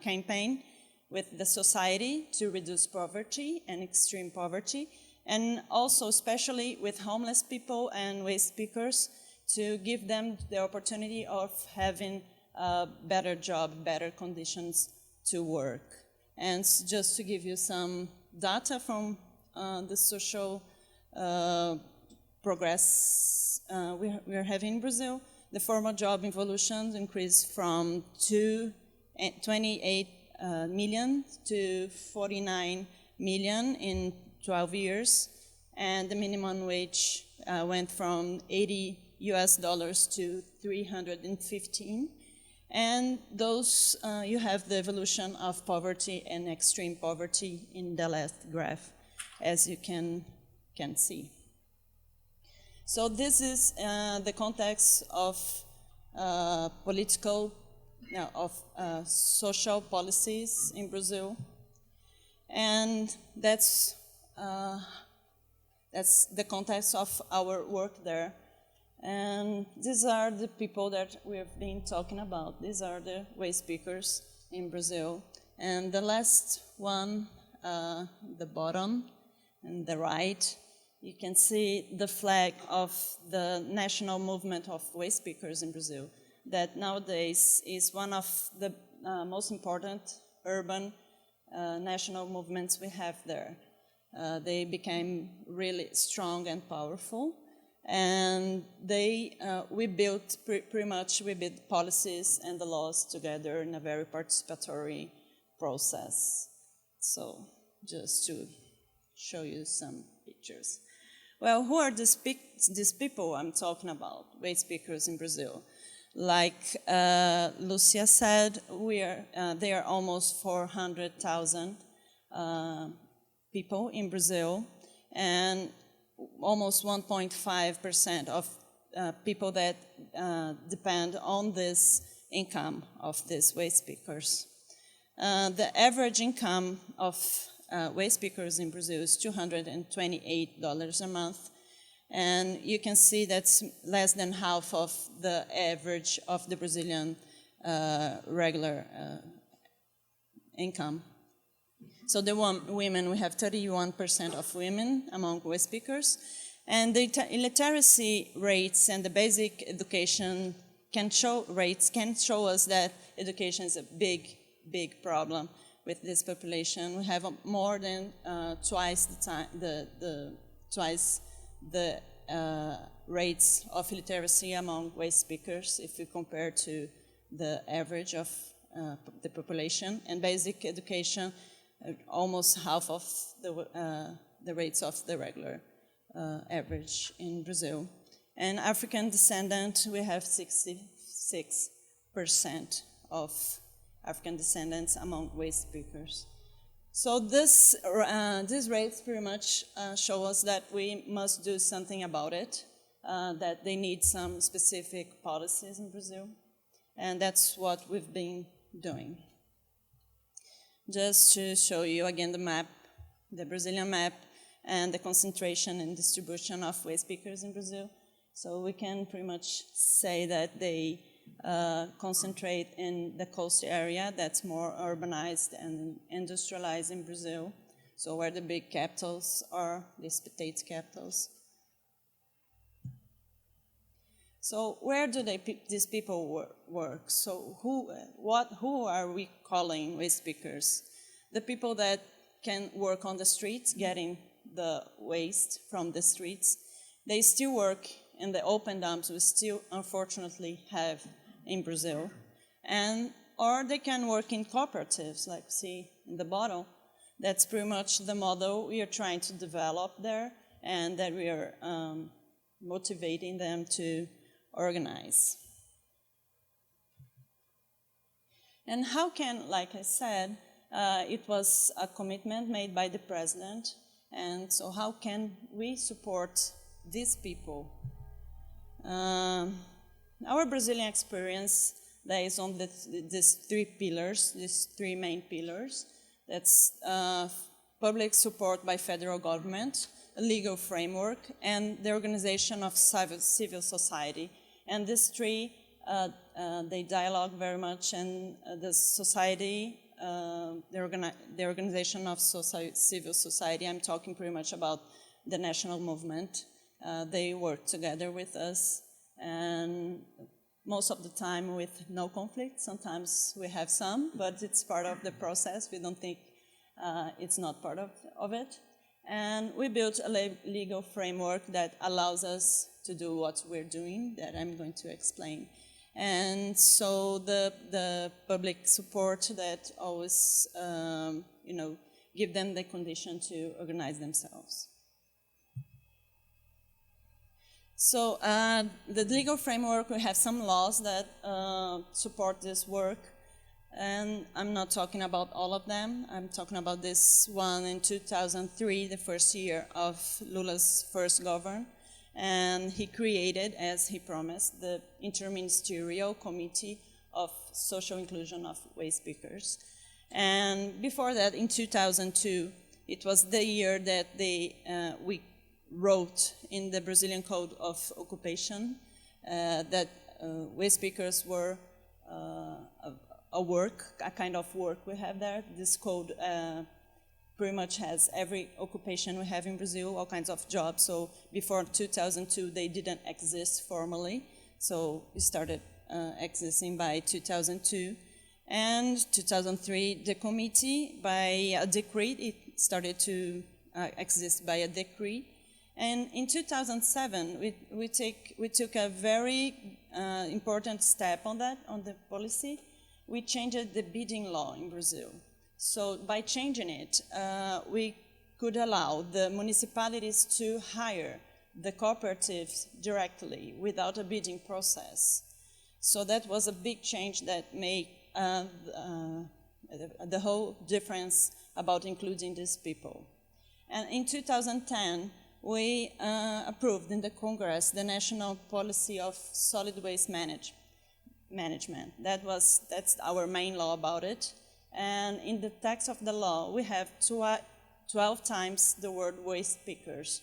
campaign with the society to reduce poverty and extreme poverty, and also especially with homeless people and waste pickers to give them the opportunity of having a better job, better conditions to work. And just to give you some data from the social progress we are having in Brazil, the formal job evolution increased from 28 million to 49 million in 12 years, and the minimum wage went from $80 to 315. And those, you have the evolution of poverty and extreme poverty in the last graph, as you can see. So this is the context of social policies in Brazil, and that's the context of our work there. And these are the people that we have been talking about. These are the waste pickers in Brazil. And the last one, the bottom and the right, you can see the flag of the national movement of waste pickers in Brazil, that nowadays is one of the most important urban national movements we have there. They became really strong and powerful, and we built policies and the laws together in a very participatory process. So just to show you some pictures. Well, who are these people I'm talking about, waste pickers in Brazil? Like Lucia said, there are almost 400,000 people in Brazil, and almost 1.5% of people that depend on this income of these waste pickers. The average income of waste pickers in Brazil is $228 a month, and you can see that's less than half of the average of the Brazilian regular income. So the women, we have 31% of women among waste pickers, and the illiteracy rates and the basic education rates can show us that education is a big problem with this population. We have more than twice the rates of illiteracy among waste pickers if we compare to the average of the population, and basic education almost half of the rates of the regular average in Brazil. And African descendant, we have 66% of African descendants among waste pickers. So these rates pretty much show us that we must do something about it, that they need some specific policies in Brazil, and that's what we've been doing. Just to show you again the map, the Brazilian map, and the concentration and distribution of waste pickers in Brazil. So we can pretty much say that they concentrate in the coast area that's more urbanized and industrialized in Brazil, so where the big capitals are, the state capitals. So where do these people work? So who are we calling waste pickers? The people that can work on the streets, getting the waste from the streets. they still work in the open dumps we still unfortunately have in Brazil, or they can work in cooperatives, like you see in the bottom. That's pretty much the model we are trying to develop there, and that we are motivating them to organize. And how can, like I said, it was a commitment made by the president, and so how can we support these people? Our Brazilian experience lays on these three pillars, these three main pillars. That's public support by federal government, a legal framework, and the organization of civil society. And these three, they dialogue very much, and the society, the organization of civil society, I'm talking pretty much about the national movement. They work together with us, and most of the time with no conflict. Sometimes we have some, but it's part of the process. We don't think it's not part of it. And we built a legal framework that allows us to do what we're doing, that I'm going to explain. And so the public support that always, give them the condition to organize themselves. So the legal framework, we have some laws that support this work, and I'm not talking about all of them. I'm talking about this one in 2003, the first year of Lula's first government, and he created, as he promised, the Interministerial Committee of Social Inclusion of Waste Pickers. And before that, in 2002, it was the year that we wrote in the Brazilian Code of Occupation that waste pickers were a kind of work we have there. This code pretty much has every occupation we have in Brazil, all kinds of jobs. So before 2002, they didn't exist formally. So we started existing by 2002. And 2003, the committee, by a decree, it started to exist by a decree. And in 2007, we took a very important step on that, on the policy. We changed the bidding law in Brazil. So by changing it, we could allow the municipalities to hire the cooperatives directly without a bidding process. So that was a big change that made the whole difference about including these people. And in 2010, we approved in the Congress the National Policy of Solid Waste Management. That's our main law about it. And in the text of the law, we have 12 times the word waste pickers.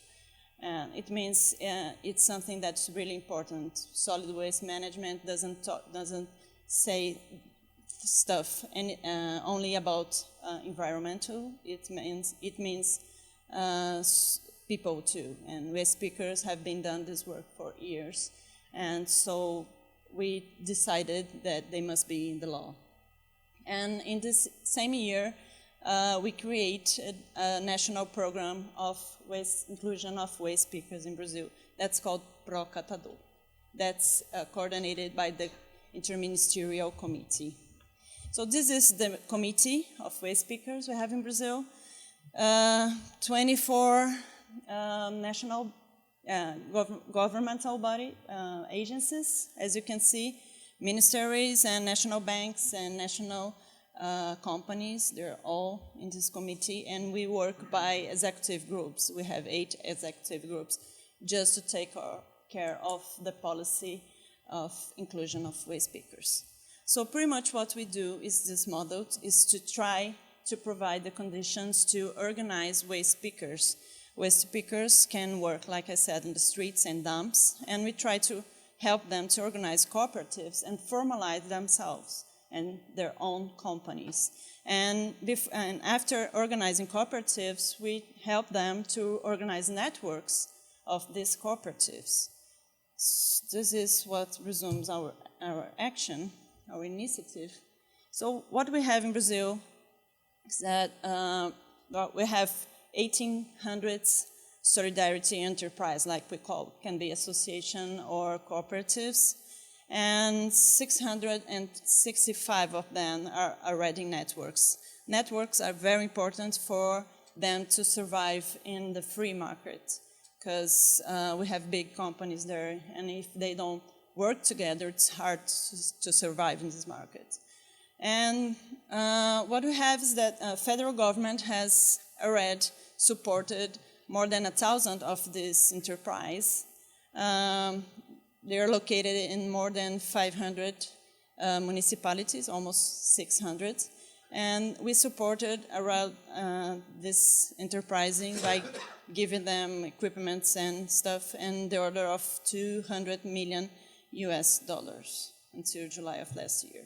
And it means it's something that's really important. Solid waste management doesn't say stuff only about environmental. It means people too, and waste pickers have been done this work for years, and so we decided that they must be in the law. And in this same year, we created a national program of inclusion of waste pickers in Brazil. That's called Pro Catador. That's coordinated by the Interministerial Committee. So this is the committee of waste pickers we have in Brazil. 24 national governmental body agencies, as you can see, ministries and national banks and national companies, they're all in this committee, and we work by executive groups. We have 8 executive groups just to take care of the policy of inclusion of waste pickers. So pretty much what we do is this model is to try to provide the conditions to organize waste pickers. Waste pickers can work, like I said, in the streets and dumps, and we try to help them to organize cooperatives and formalize themselves and their own companies. And after organizing cooperatives, we help them to organize networks of these cooperatives. This is what resumes our action, our initiative. So what we have in Brazil is that we have 1,800 solidarity enterprise, like we call, can be association or cooperatives, and 665 of them are already networks. Networks are very important for them to survive in the free market, because we have big companies there, and if they don't work together, it's hard to survive in this market. And what we have is that federal government has already supported more than 1,000 of this enterprise. They are located in more than 500 municipalities, almost 600. And we supported around this enterprising by giving them equipments and stuff in the order of $200 million until July of last year.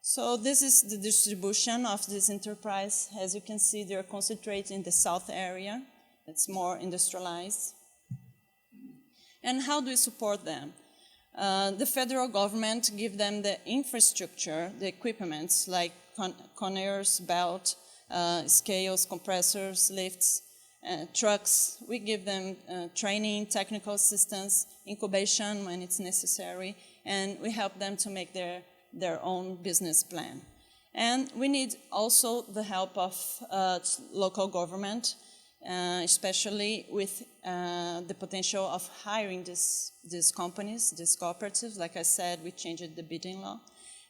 So this is the distribution of this enterprise. As you can see, they're concentrated in the south area. It's more industrialized. And how do we support them? The federal government give them the infrastructure, the equipments like conveyors, belt, scales, compressors, lifts, trucks. We give them training, technical assistance, incubation when it's necessary, and we help them to make their own business plan. And we need also the help of local government, especially with the potential of hiring these companies, these cooperatives. Like I said, we changed the bidding law,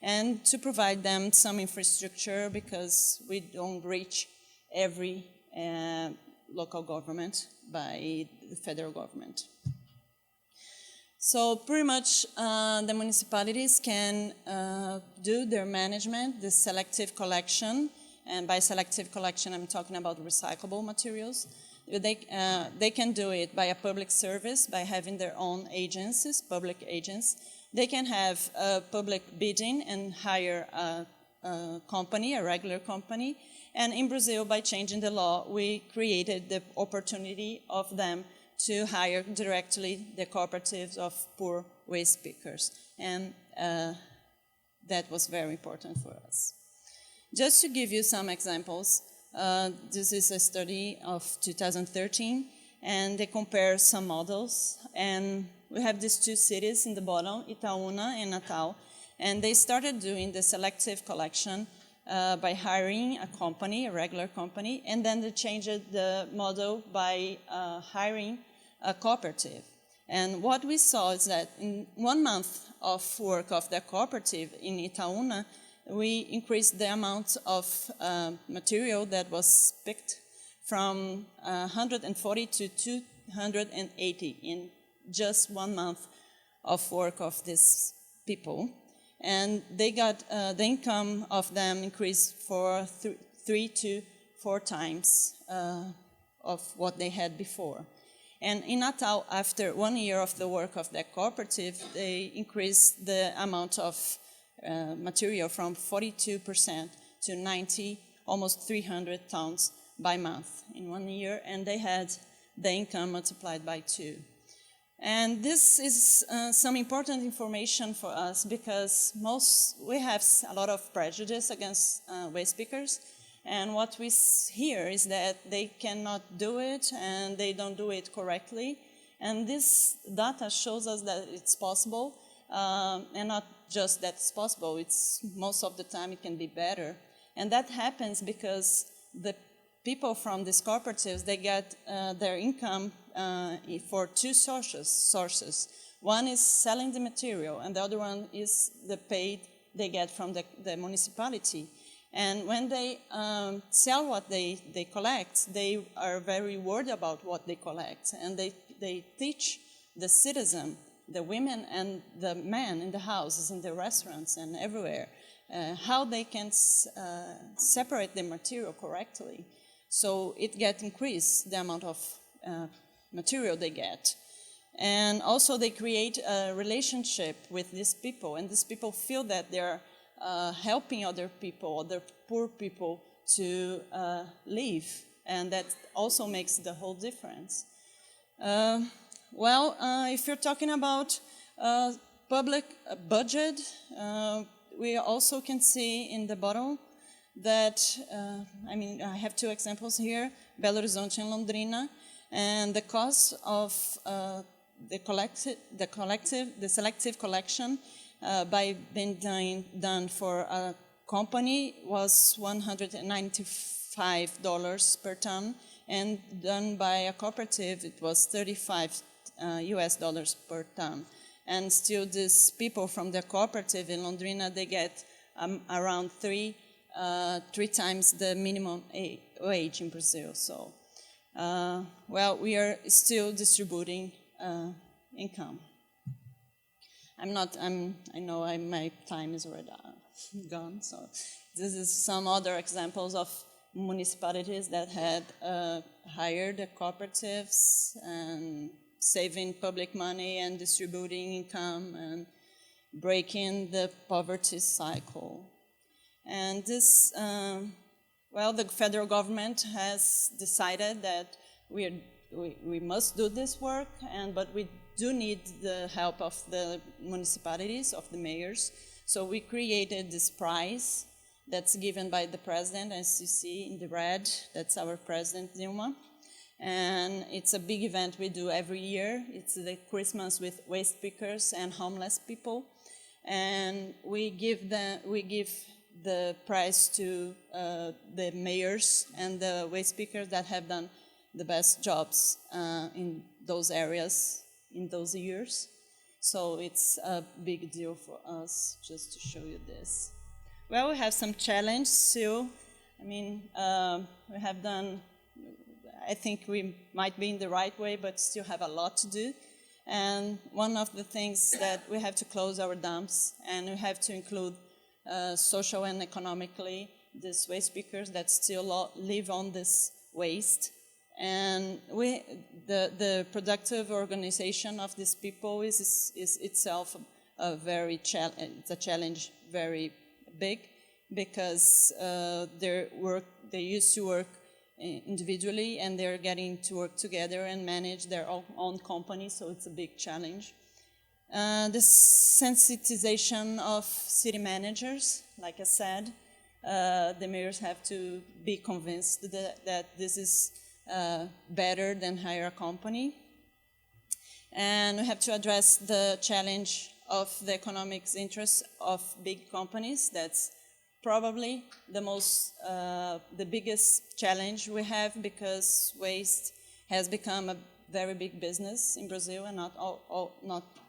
and to provide them some infrastructure, because we don't reach every local government by the federal government. So pretty much the municipalities can do their management, the selective collection, and by selective collection I'm talking about recyclable materials. They can do it by a public service, by having their own agencies, public agents. They can have public bidding and hire a company, a regular company. And in Brazil, by changing the law, we created the opportunity of them to hire directly the cooperatives of poor waste pickers. And that was very important for us. Just to give you some examples, this is a study of 2013, and they compare some models. And we have these two cities in the bottom, Itaúna and Natal, and they started doing the selective collection by hiring a company, a regular company, and then they changed the model by hiring a cooperative. And what we saw is that in 1 month of work of the cooperative in Itaúna, we increased the amount of material that was picked from 140 to 280 in just 1 month of work of these people. And they got the income of them increased for 3 to 4 times of what they had before. And in Natal, after 1 year of the work of that cooperative, they increased the amount of material from 42% to 90, almost 300 tons by month in 1 year, and they had the income multiplied by 2. And this is some important information for us, because we have a lot of prejudice against waste pickers, and what we hear is that they cannot do it and they don't do it correctly. And this data shows us that it's possible, and not just that it's possible, it's most of the time it can be better. And that happens because the people from these cooperatives, they get their income for 2 sources. One is selling the material, and the other one is the pay they get from the municipality. And when they sell what they collect, they are very worried about what they collect. And they teach the citizen, the women and the men in the houses, in the restaurants and everywhere, how they can separate the material correctly. So it gets increased, the amount of material they get. And also they create a relationship with these people, and these people feel that they're helping other people, other poor people to live, and that also makes the whole difference. If you're talking about public budget, we also can see in the bottom that, I have 2 examples here, Belo Horizonte and Londrina. And the cost of the selective collection by being done for a company was $195 per ton, and done by a cooperative it was $35 US per ton. And still these people from the cooperative in Londrina, they get around three times the minimum wage in Brazil. So, well, we are still distributing income. I know my time is already gone, so this is some other examples of municipalities that had hired the cooperatives and saving public money and distributing income and breaking the poverty cycle. And this, well, the federal government has decided that we must do this work, but we do need the help of the municipalities, of the mayors. So we created this prize that's given by the president, as you see in the red. That's our president, Dilma. And it's a big event we do every year. It's the Christmas with waste pickers and homeless people. And we give the prize to the mayors and the waste pickers that have done the best jobs in those areas in those years. So it's a big deal for us, just to show you this. Well, we have some challenges still. I mean, we have done, I think we might be in the right way, but still have a lot to do. And one of the things that we have to close our dumps, and we have to include social and economically these waste pickers that still live on this waste. And the productive organization of these people is itself a it's a challenge very big, because they used to work individually, and they're getting to work together and manage their own company, so it's a big challenge. The sensitization of city managers, like I said, the mayors have to be convinced that this is better than hire a company. And we have to address the challenge of the economic interests of big companies. That's probably the biggest challenge we have, because waste has become a very big business in Brazil, and not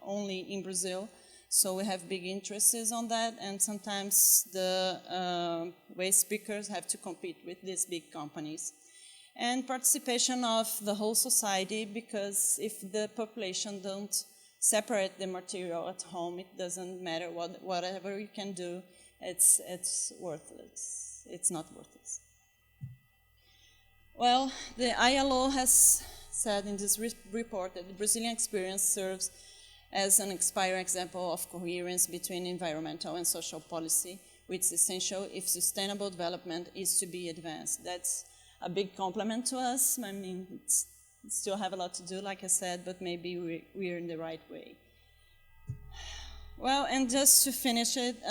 only in Brazil. So we have big interests on that, and sometimes the waste pickers have to compete with these big companies. And participation of the whole society, because if the population don't separate the material at home, it doesn't matter whatever you can do, it's worthless. It's not worthless. Well, the ILO has said in this report that the Brazilian experience serves as an inspiring example of coherence between environmental and social policy, which is essential if sustainable development is to be advanced. That's a big compliment to us. I mean, we still have a lot to do, like I said, but maybe we're in the right way. Well, and just to finish it,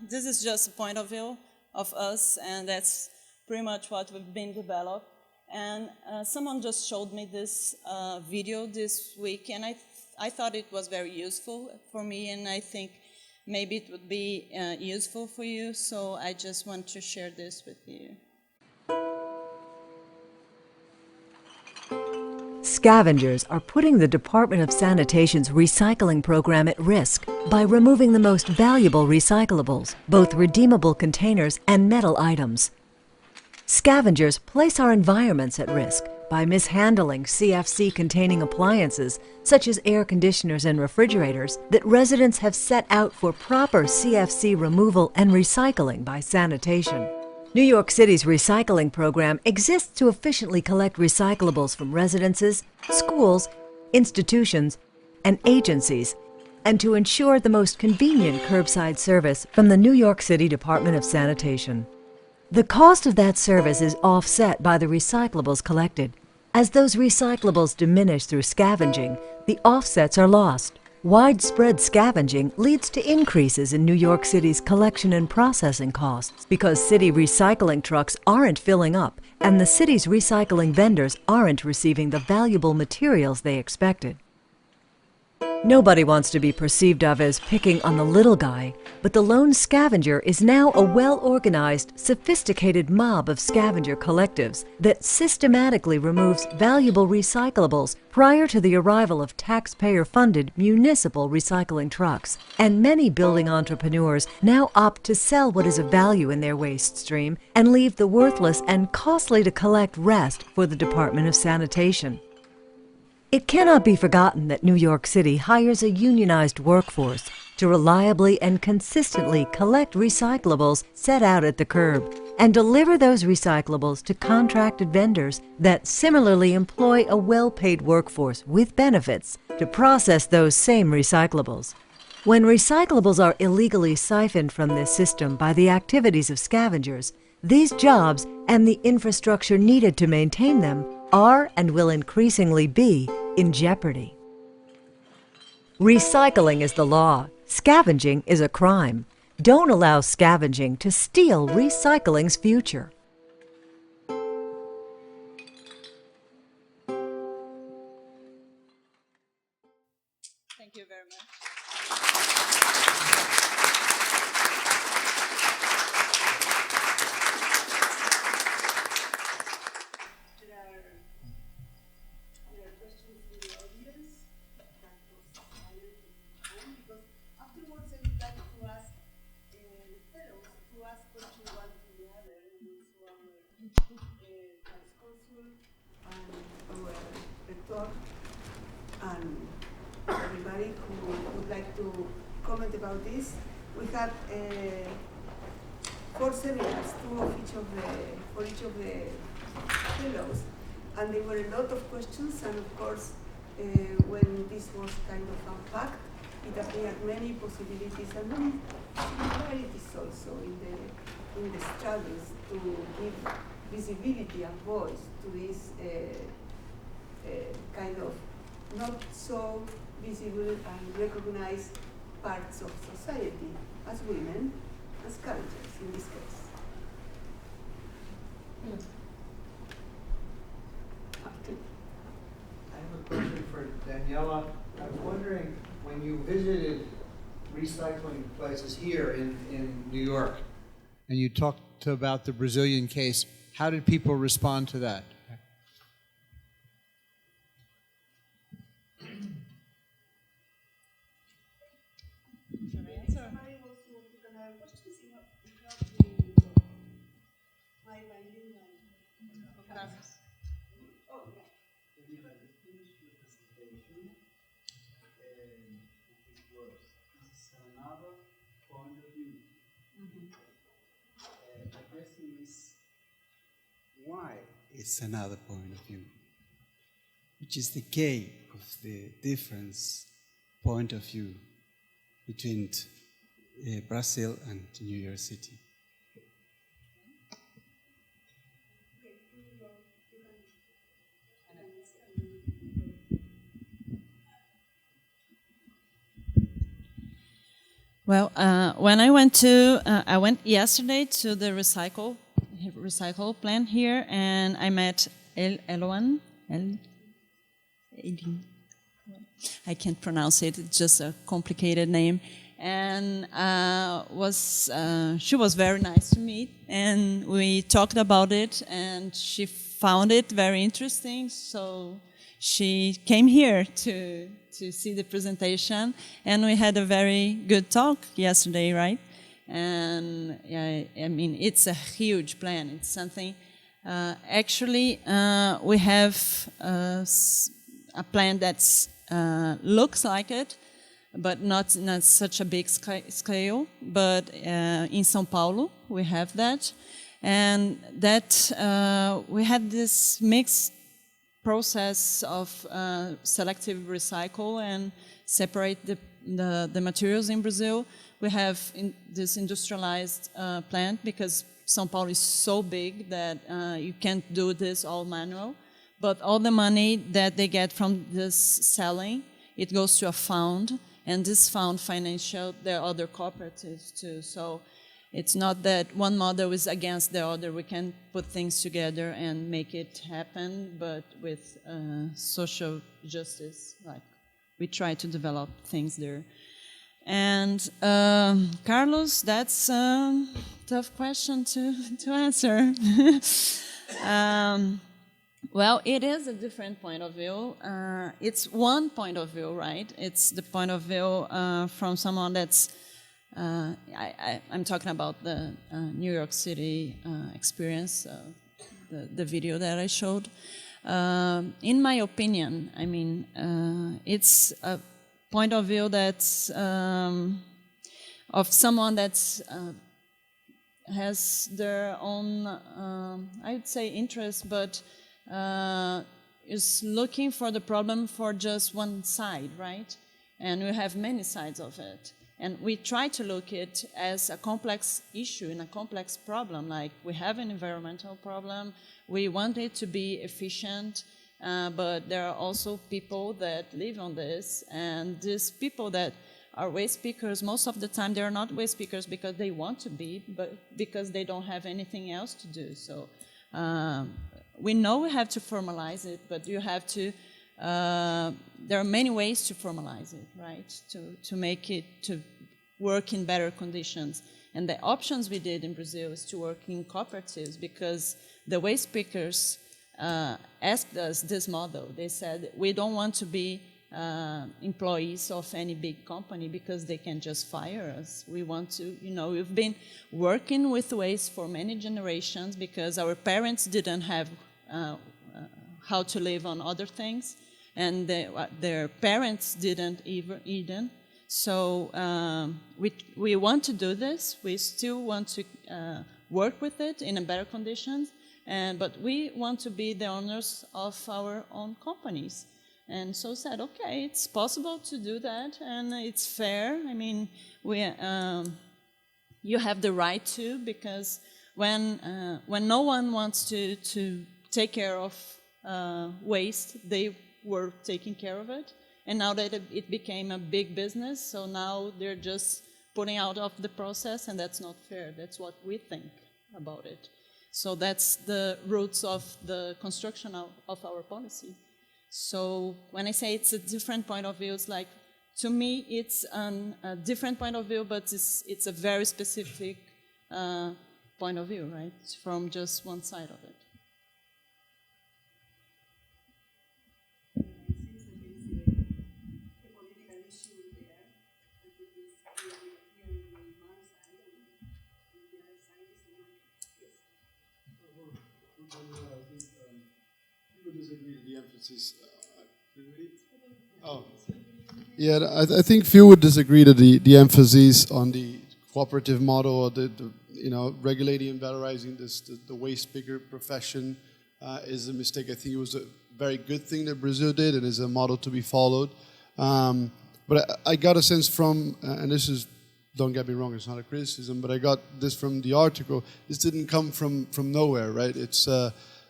this is just a point of view of us, and that's pretty much what we've been developed. And someone just showed me this video this week, and I thought it was very useful for me, and I think maybe it would be useful for you, so I just want to share this with you. Scavengers are putting the Department of Sanitation's recycling program at risk by removing the most valuable recyclables, both redeemable containers and metal items. Scavengers place our environments at risk by mishandling CFC-containing appliances, such as air conditioners and refrigerators, that residents have set out for proper CFC removal and recycling by sanitation. New York City's recycling program exists to efficiently collect recyclables from residences, schools, institutions, and agencies, and to ensure the most convenient curbside service from the New York City Department of Sanitation. The cost of that service is offset by the recyclables collected. As those recyclables diminish through scavenging, the offsets are lost. Widespread scavenging leads to increases in New York City's collection and processing costs because city recycling trucks aren't filling up and the city's recycling vendors aren't receiving the valuable materials they expected. Nobody wants to be perceived of as picking on the little guy, but the lone scavenger is now a well-organized, sophisticated mob of scavenger collectives that systematically removes valuable recyclables prior to the arrival of taxpayer-funded municipal recycling trucks. And many building entrepreneurs now opt to sell what is of value in their waste stream and leave the worthless and costly-to-collect rest for the Department of Sanitation. It cannot be forgotten that New York City hires a unionized workforce to reliably and consistently collect recyclables set out at the curb and deliver those recyclables to contracted vendors that similarly employ a well-paid workforce with benefits to process those same recyclables. When recyclables are illegally siphoned from this system by the activities of scavengers, these jobs and the infrastructure needed to maintain them are and will increasingly be in jeopardy. Recycling is the law. Scavenging is a crime. Don't allow scavenging to steal recycling's future. Thank you very much. And everybody who would like to comment about this. We had 4 seminars, 2 of for each of the fellows, and there were a lot of questions. And of course, when this was kind of unpacked, it appeared many possibilities and many similarities also in the struggles to give visibility and voice to this kind of not so visible and recognized parts of society as women, as cultures in this case. I have a question for Daniela. I was wondering, when you visited recycling places here in New York, and you talked about the Brazilian case, how did people respond to that? Why it's another point of view, which is the key of the difference point of view between Brazil and New York City. Well, when I went yesterday to the recycle plant here, and I met Eloan. I can't pronounce it; it's just a complicated name. And she was very nice to meet, and we talked about it, and she found it very interesting. So she came here to see the presentation, and we had a very good talk yesterday, right? And I mean, it's a huge plan. It's something. Actually, we have a plan that's looks like it, but not such a big scale. But in São Paulo, we have that, and that we had this mixed process of selective recycle and separate the materials in Brazil. We have this industrialized plant because São Paulo is so big that you can't do this all manual. But all the money that they get from this selling, it goes to a fund, And this found financial, there are other cooperatives too. So it's not that one model is against the other. We can put things together and make it happen, but with social justice, like we try to develop things there. And Carlos, that's a tough question to answer. Well, it is a different point of view. It's one point of view, right? It's the point of view from someone that's, I'm talking about the New York City experience, the video that I showed. In my opinion, I mean, it's a point of view that's of someone that's has their own, I would say, interest, but is looking for the problem for just one side, right? And we have many sides of it. And we try to look at it as a complex issue and a complex problem. Like, we have an environmental problem, we want it to be efficient, but there are also people that live on this, and these people that are waste pickers, most of the time they're not waste pickers because they want to be, but because they don't have anything else to do. So we know we have to formalize it, but you have to, there are many ways to formalize it, right? To make it, to work in better conditions. And the options we did in Brazil is to work in cooperatives, because the waste pickers asked us this model. They said, we don't want to be employees of any big company because they can just fire us. We want to, you know, we've been working with waste for many generations because our parents didn't have how to live on other things, and their parents didn't either. So we want to do this. We still want to work with it in a better conditions, but we want to be the owners of our own companies. And so said, okay, it's possible to do that, and it's fair. I mean, you have the right to, because when no one wants to take care of waste, they were taking care of it. And now that it became a big business, so now they're just putting out of the process, and that's not fair. That's what we think about it. So that's the roots of the construction of our policy. So when I say it's a different point of view, it's like, to me, it's a different point of view, but it's a very specific point of view, right? It's from just one side of it. Yeah, I think few would disagree that the emphasis on the cooperative model, or the regulating and valorizing the waste picker profession is a mistake. I think it was a very good thing that Brazil did, and is a model to be followed. But I got a sense from, and this is, don't get me wrong, it's not a criticism, but I got this from the article. This didn't come from nowhere, right? It's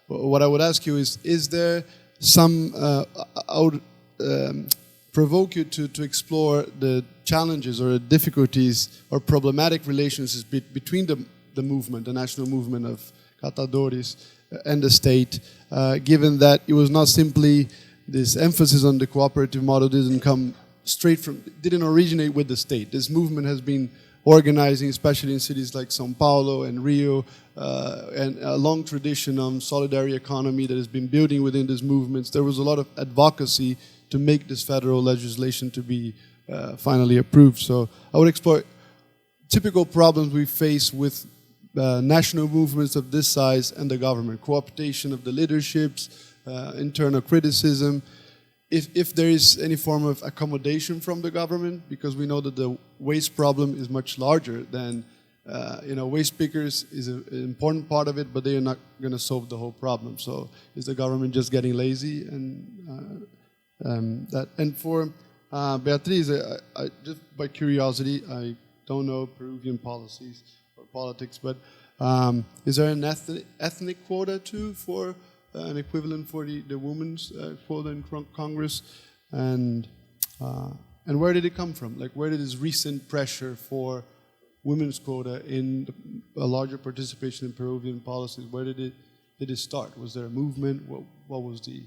what I would ask you is there some provoke you to explore the challenges or the difficulties or problematic relations between the movement, the national movement of catadores and the state, given that it was not simply this emphasis on the cooperative model didn't originate with the state. This movement has been organizing, especially in cities like São Paulo and Rio, and a long tradition on solidarity economy that has been building within these movements. There was a lot of advocacy to make this federal legislation to be finally approved. So I would explore typical problems we face with national movements of this size and the government: co-optation of the leaderships, internal criticism, if there is any form of accommodation from the government, because we know that the waste problem is much larger than, waste pickers is an important part of it, but they are not going to solve the whole problem. So is the government just getting lazy? And for Beatriz, I just by curiosity, I don't know Peruvian policies or politics, but is there an ethnic quota too for an equivalent for the women's quota in Congress? And And where did it come from? Like, where did this recent pressure for women's quota in a larger participation in Peruvian policies, where did it start? Was there a movement? What was the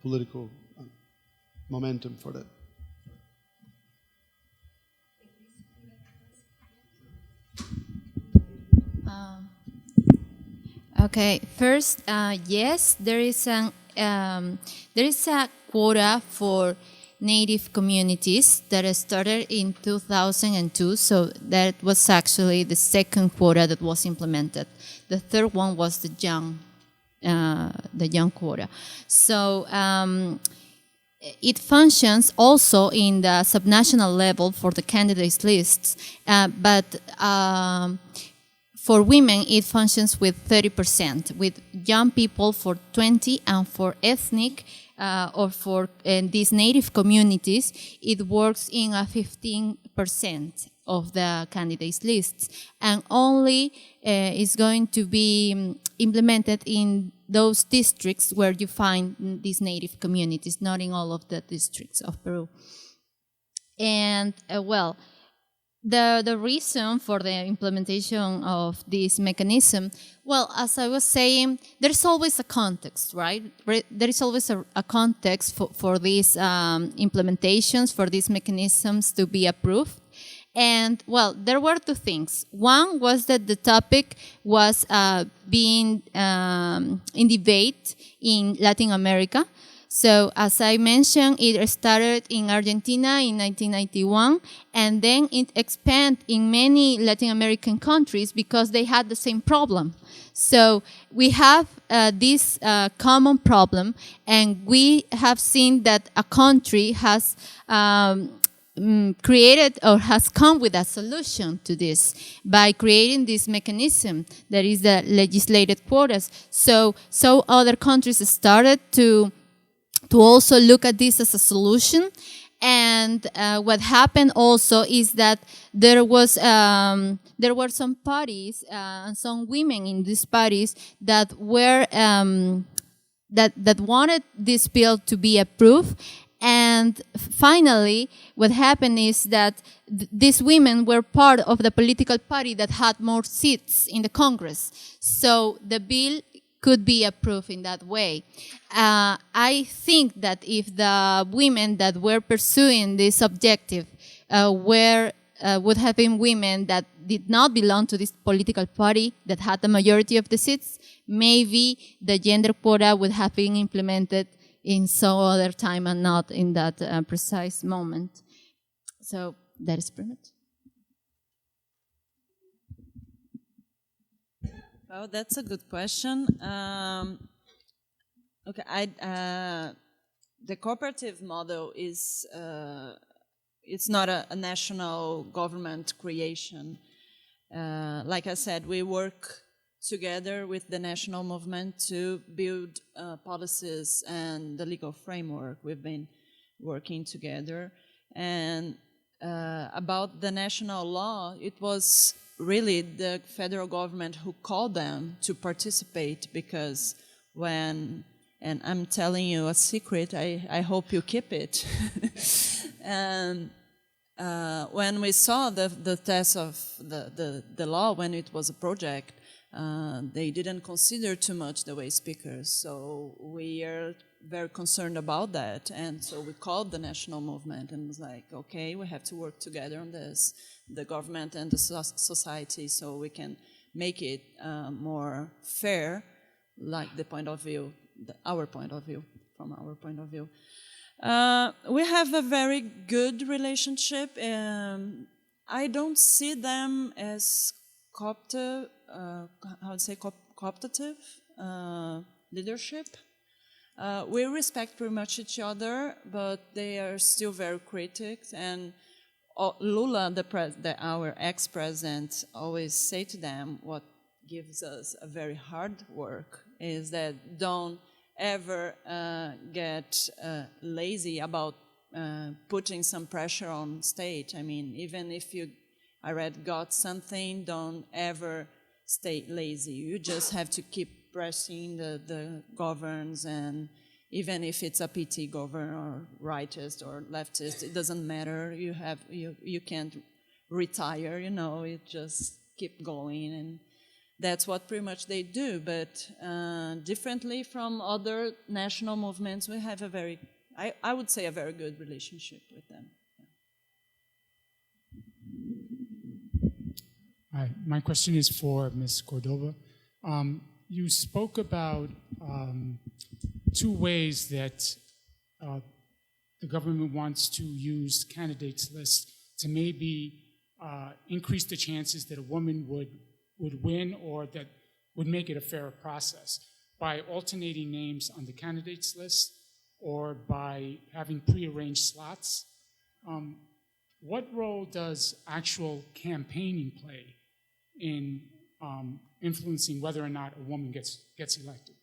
political momentum for that? Okay, first, yes, there is a quota for Native communities that started in 2002, so that was actually the second quota that was implemented. The third one was the young quota. So it functions also in the subnational level for the candidates lists, but for women, it functions with 30%, with young people for 20%, and for ethnic or for these native communities, it works in a 15% of the candidates lists, and only is going to be implemented in those districts where you find these native communities, not in all of the districts of Peru. And well, the reason for the implementation of this mechanism, well, as I was saying, there's always a context, right? There is always a context for these implementations, for these mechanisms to be approved. And, well, there were two things. One was that the topic was being in debate in Latin America. So, as I mentioned, it started in Argentina in 1991, and then it expanded in many Latin American countries because they had the same problem. So, we have this common problem, and we have seen that a country has created or has come with a solution to this by creating this mechanism that is the legislated quotas. So other countries started to also look at this as a solution. And what happened also is that there were some parties and some women in these parties that were that wanted this bill to be approved. And finally, what happened is that these women were part of the political party that had more seats in the Congress. So the bill could be approved in that way. I think that if the women that were pursuing this objective would have been women that did not belong to this political party that had the majority of the seats, maybe the gender quota would have been implemented in some other time and not in that precise moment. So that is pretty much. Well, that's a good question. Okay, the cooperative model is it's not a national government creation. Like I said, we work together with the national movement to build policies and the legal framework. We've been working together. And about the national law, it was really the federal government who called them to participate, because when, and I'm telling you a secret, I hope you keep it. And when we saw the test of the law, when it was a project, they didn't consider too much the way speakers. So we are very concerned about that. And so we called the national movement and was like, okay, we have to work together on this, the government and the society, so we can make it more fair, like the point of view, our point of view, from our point of view. We have a very good relationship. I don't see them as cooperative leadership. We respect pretty much each other, but they are still very critics. And Lula, our ex-president, always say to them, what gives us a very hard work is that don't ever get lazy about putting some pressure on state. I mean, even if you, I read, got something, don't ever stay lazy. You just have to keep pressing the governs and even if it's a PT governor or rightist or leftist, it doesn't matter. You can't retire, you just keep going, and that's what pretty much they do. But differently from other national movements, we have I would say a very good relationship with them. Hi, my question is for Ms. Córdova. You spoke about two ways that the government wants to use candidates lists to maybe increase the chances that a woman would win, or that would make it a fairer process, by alternating names on the candidates list or by having prearranged slots. What role does actual campaigning play in influencing whether or not a woman gets elected?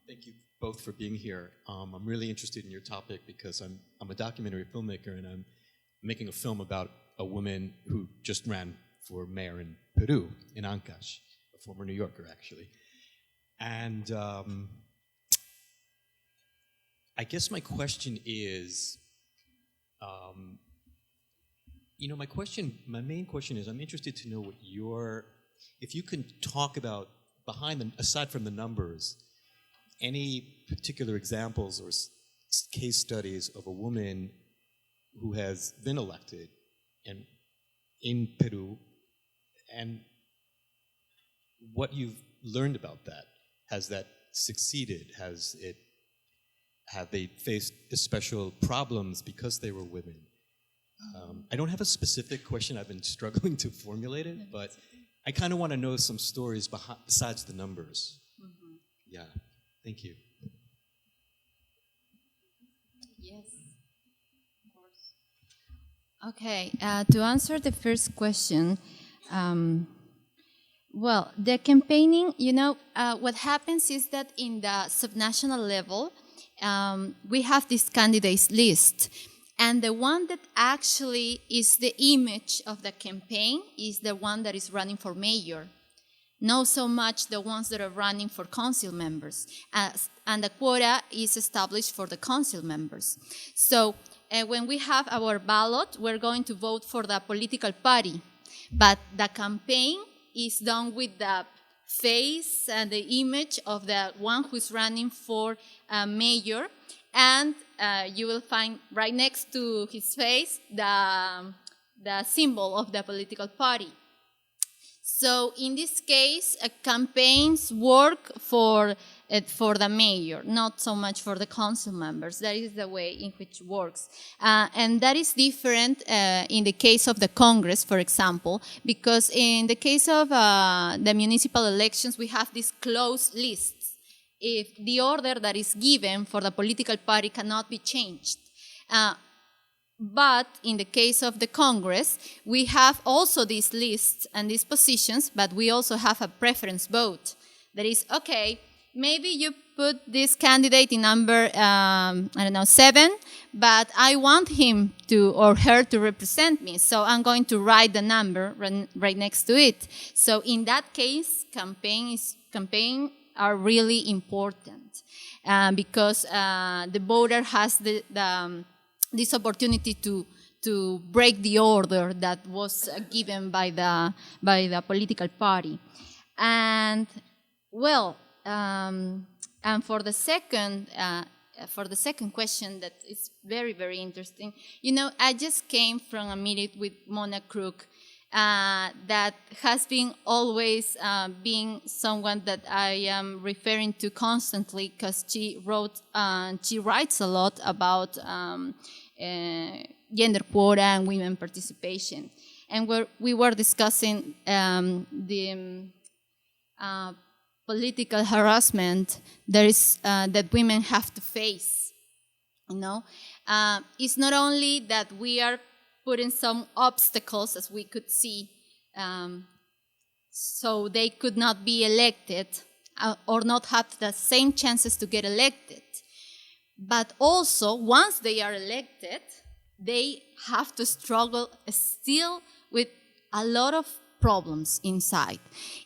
Thank you both for being here. I'm really interested in your topic because I'm a documentary filmmaker, and I'm making a film about a woman who just ran for mayor in Peru, in Ancash, a former New Yorker, actually. And I guess my question is, my main question is, I'm interested to know if you can talk about aside from the numbers, any particular examples or case studies of a woman who has been elected in Peru, and what you've learned about that. Has that succeeded? Have they faced special problems because they were women? I don't have a specific question. I've been struggling to formulate it, but I kind of want to know some stories besides the numbers. Mm-hmm. Yeah, thank you. Yes, of course. Okay, to answer the first question, well, the campaigning, what happens is that in the subnational level, we have this candidates list. And the one that actually is the image of the campaign is the one that is running for mayor. Not so much the ones that are running for council members. And the quota is established for the council members. So when we have our ballot, we're going to vote for the political party. But the campaign is done with the face and the image of the one who's running for mayor. And you will find right next to his face the symbol of the political party. So in this case, campaigns work for the mayor, not so much for the council members. That is the way in which it works. And that is different in the case of the Congress, for example, because in the case of the municipal elections, we have these closed lists. If the order that is given for the political party cannot be changed. But in the case of the Congress, we have also these lists and these positions, but we also have a preference vote. That is, okay, maybe you put this candidate in number, 7, but I want him or her to represent me, so I'm going to write the number right next to it. So in that case, campaign are really important because the voter has this opportunity to break the order that was given by the political party. And well, and for the second question that is very, very interesting, I just came from a meeting with Mona Crook that has been always being someone that I am referring to constantly because she writes a lot about gender quota and women participation. And we were discussing the political harassment that women have to face. It's not only that we are putting some obstacles, as we could see, so they could not be elected or not have the same chances to get elected. But also, once they are elected, they have to struggle still with a lot of problems inside.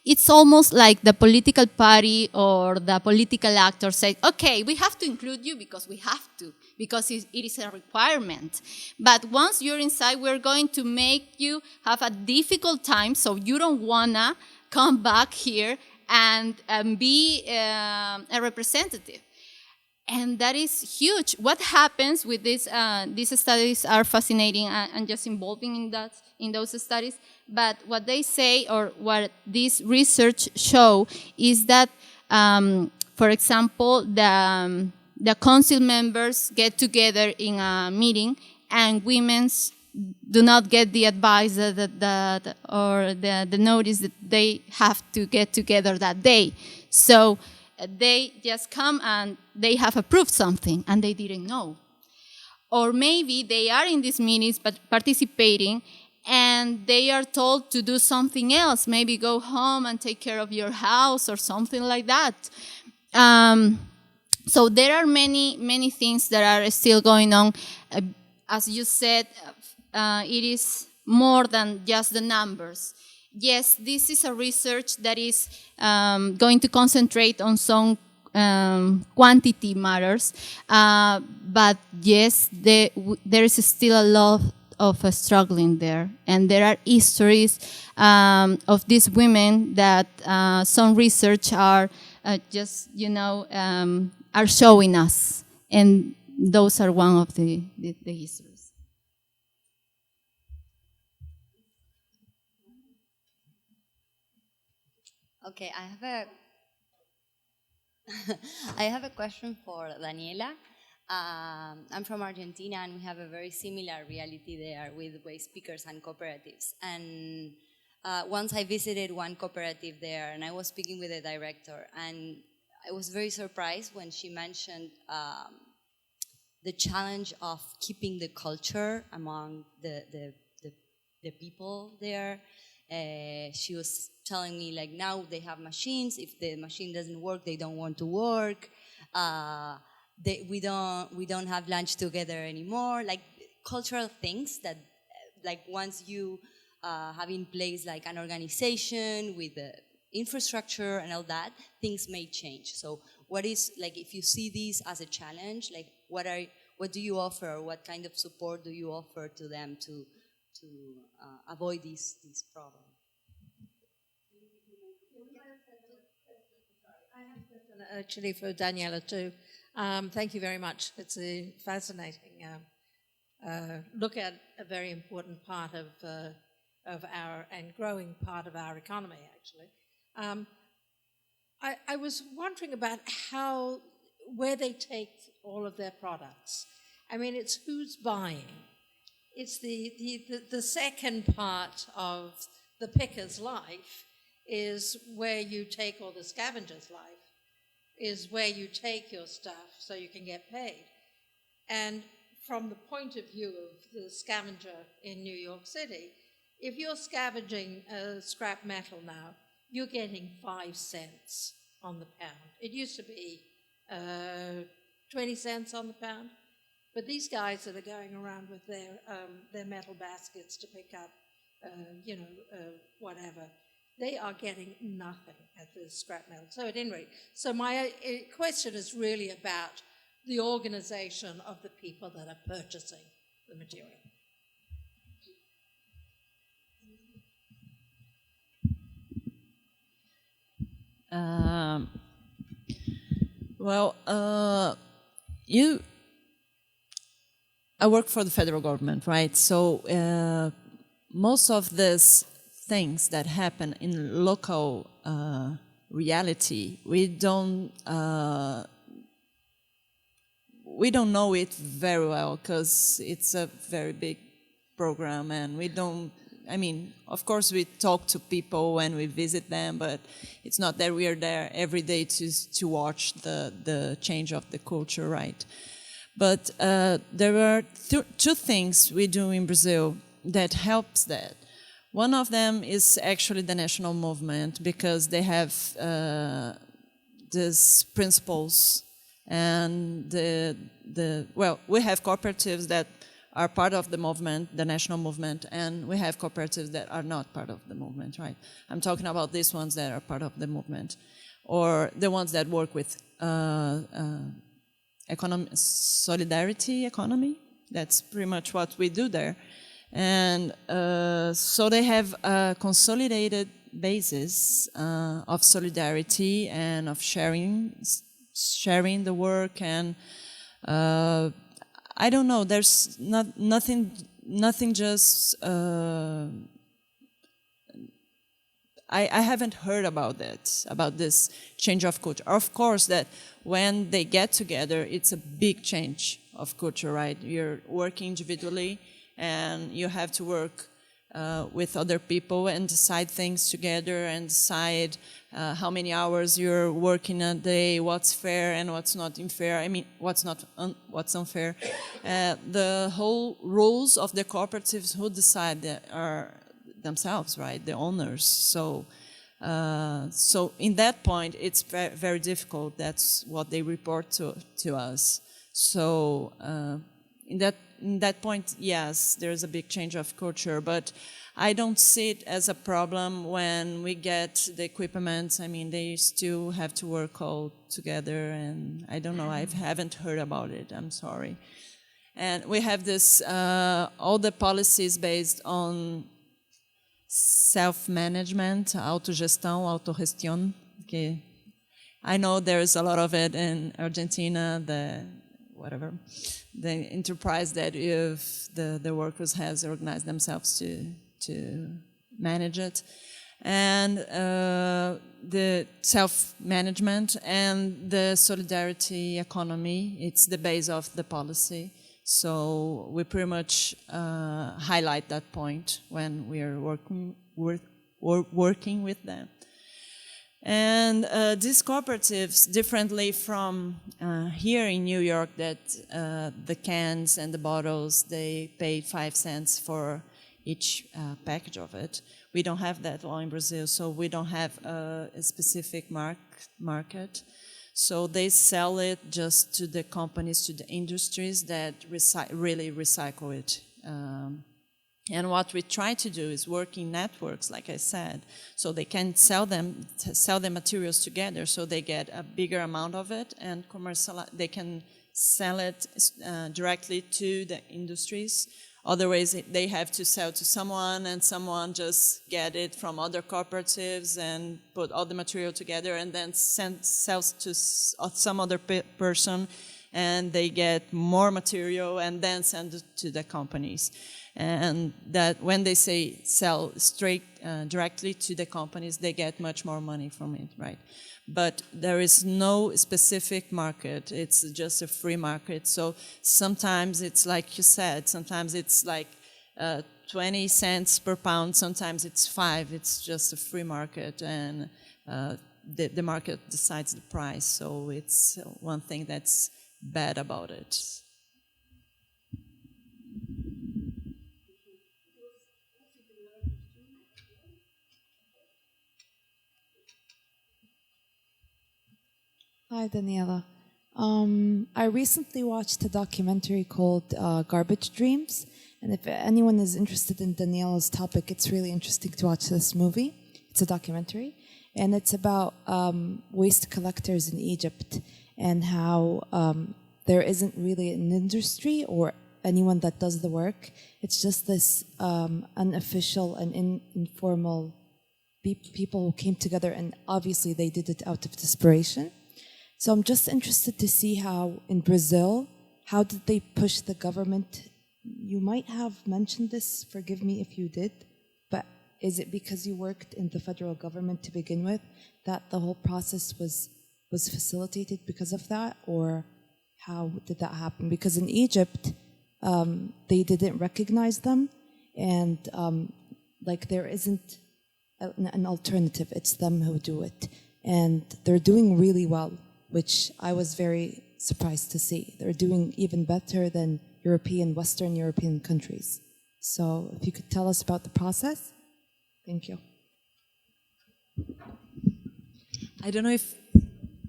It's almost like the political party or the political actor say, okay, we have to include you because we have to, because it is a requirement. But once you're inside, we're going to make you have a difficult time, so you don't wanna come back here and be a representative. And that is huge. What happens with this? These studies are fascinating and just involving in those studies. But what they say, or what this research show, is that, for example, the council members get together in a meeting, and women do not get the advice or the notice that they have to get together that day. So they just come and they have approved something and they didn't know. Or maybe they are in these meetings but participating, and they are told to do something else, maybe go home and take care of your house or something like that. So there are many things that are still going on. As you said, it is more than just the numbers. Yes, this is a research that is going to concentrate on some quantity matters, but yes, there is still a lot of struggling there, and there are histories of these women that some research are just are showing us, and those are one of the histories. Okay, I have a question for Daniela. I'm from Argentina, and we have a very similar reality there with waste pickers and cooperatives. And once I visited one cooperative there, and I was speaking with the director, and I was very surprised when she mentioned the challenge of keeping the culture among the people there. She was telling me, like, now they have machines. If the machine doesn't work, they don't want to work. We don't have lunch together anymore. Like cultural things that, like, once you have in place like an organization with the infrastructure and all that, things may change. So what is, like, if you see this as a challenge, like what do you offer, or what kind of support do you offer to them to avoid these problems? I have a question actually for Daniela too. Thank you very much. It's a fascinating look at a very important part of our and growing part of our economy. Actually, I was wondering about where they take all of their products. I mean, it's who's buying. It's the second part of the picker's life is where you take, or the scavenger's life, is where you take your stuff so you can get paid. And from the point of view of the scavenger in New York City, if you're scavenging scrap metal now, you're getting 5 cents on the pound. It used to be 20 cents on the pound. But these guys that are going around with their metal baskets to pick up, whatever, they are getting nothing at the scrap metal. So at any rate, so my question is really about the organization of the people that are purchasing the material. I work for the federal government, right? So most of these things that happen in local reality, we don't know it very well because it's a very big program, and we don't. I mean, of course, we talk to people when we visit them, but it's not that we are there every day to watch the change of the culture, right? But there are two things we do in Brazil that helps that. One of them is actually the national movement, because they have these principles, and we have cooperatives that are part of the movement, the national movement, and we have cooperatives that are not part of the movement, right? I'm talking about these ones that are part of the movement, or the ones that work with solidarity economy. That's pretty much what we do there. And so they have a consolidated basis of solidarity and of sharing the work, and I don't know, there's nothing just, I haven't heard about that, about this change of culture. Of course, that when they get together, it's a big change of culture, right? You're working individually, and you have to work with other people and decide things together and decide how many hours you're working a day, what's fair and what's not unfair. I mean, what's unfair. The whole rules of the cooperatives, who decide that are themselves, right? The owners. So in that point, it's very, very difficult. That's what they report to us. So in that point, yes, there's a big change of culture, but I don't see it as a problem when we get the equipment. I mean, they still have to work all together, and I don't know, I haven't heard about it, I'm sorry. And we have this, all the policies based on self-management, autogestão, autorgestión. Okay. I know there's a lot of it in Argentina, the enterprise that if the workers has organized themselves to manage it. And the self-management and the solidarity economy, it's the base of the policy. So we pretty much highlight that point when we are working with them. And these cooperatives, differently from here in New York, that the cans and the bottles, they pay 5 cents for each package of it. We don't have that law in Brazil, so we don't have a specific market. So they sell it just to the companies, to the industries that really recycle it. And what we try to do is work in networks, like I said, so they can sell the materials together, so they get a bigger amount of it, and they can sell it directly to the industries. Otherwise, they have to sell to someone, and someone just get it from other cooperatives and put all the material together, and then sells to some other person, and they get more material, and then send it to the companies. And that when they say sell straight directly to the companies, they get much more money from it, right? But there is no specific market. It's just a free market. So sometimes it's like you said, sometimes it's like 20 cents per pound, sometimes it's 5. It's just a free market, and the market decides the price. So it's one thing that's bad about it. Hi, Daniela. I recently watched a documentary called Garbage Dreams, and if anyone is interested in Daniela's topic, it's really interesting to watch this movie. It's a documentary, and it's about waste collectors in Egypt and how there isn't really an industry or anyone that does the work. It's just this unofficial and informal people who came together, and obviously they did it out of desperation. So I'm just interested to see how in Brazil, how did they push the government? You might have mentioned this, forgive me if you did, but is it because you worked in the federal government to begin with that the whole process was facilitated because of that, or how did that happen? Because in Egypt, they didn't recognize them, and like there isn't an alternative, it's them who do it. And they're doing really well, which I was very surprised to see. They're doing even better than Western European countries. So if you could tell us about the process, thank you. I don't know if,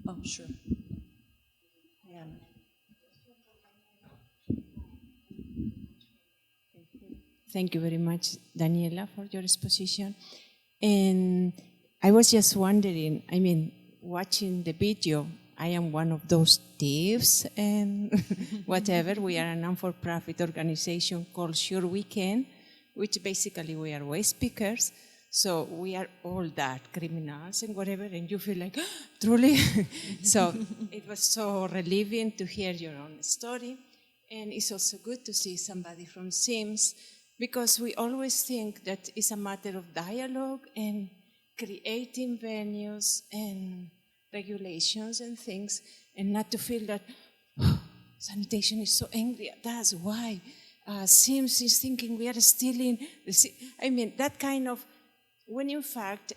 oh, sure. Yeah. thank you very much, Daniela, for your exposition. And I was just wondering, I mean, watching the video, I am one of those thieves and whatever. We are a non-for-profit organization called Sure We Can, which basically we are waste pickers. So we are all that, criminals and whatever, and you feel like, truly? So it was so relieving to hear your own story. And it's also good to see somebody from SIMS, because we always think that it's a matter of dialogue and creating venues and regulations and things, and not to feel that sanitation is so angry at us. Why? SIMS is thinking we are stealing. I mean, that kind of, when in fact,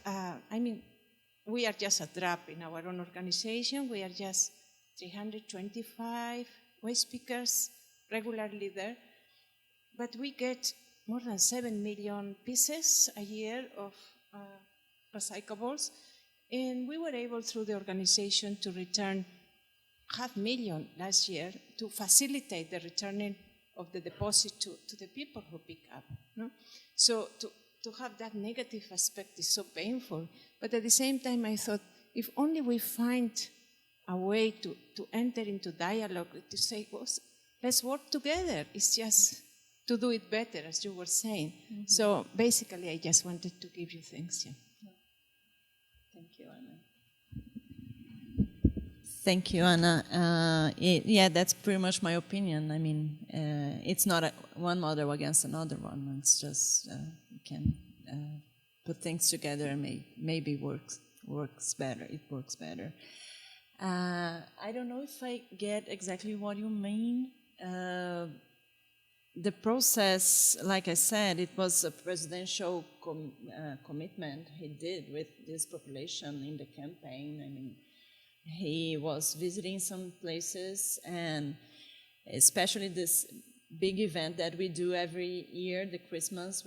we are just a drop in our own organization. We are just 325 waste pickers regularly there, but we get more than 7 million pieces a year of recyclables, and we were able through the organization to return 500,000 last year to facilitate the returning of the deposit to the people who pick up. No? So to have that negative aspect is so painful, but at the same time I thought, if only we find a way to enter into dialogue, to say, well, let's work together. It's just to do it better, as you were saying. Mm-hmm. So basically, I just wanted to give you thanks. Yeah. Thank you, Anna. Thank you, Anna. Yeah, that's pretty much my opinion. I mean, it's not one model against another one. It's just you can put things together and maybe works better. It works better. I don't know if I get exactly what you mean. The process, like I said, it was a presidential commitment he did with this population in the campaign. I mean, he was visiting some places, and especially this big event that we do every year, the Christmas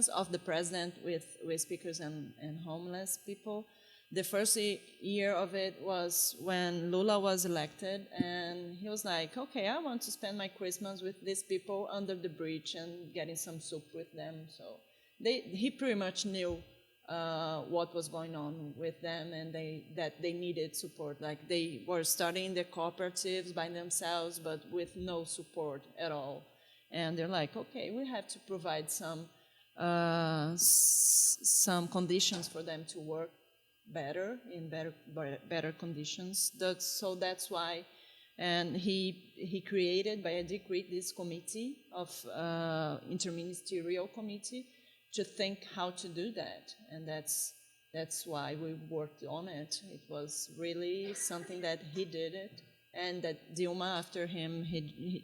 of the president with speakers and homeless people. The first year of it was when Lula was elected, and he was like, okay, I want to spend my Christmas with these people under the bridge and getting some soup with them. So he pretty much knew what was going on with them, and that they needed support. Like, they were starting the cooperatives by themselves, but with no support at all. And they're like, okay, we have to provide some conditions for them to work better, in better conditions. So that's why, and he created by a decree this committee of Interministerial committee to think how to do that, and that's why we worked on it. It was really something that he did it, and that Dilma after him,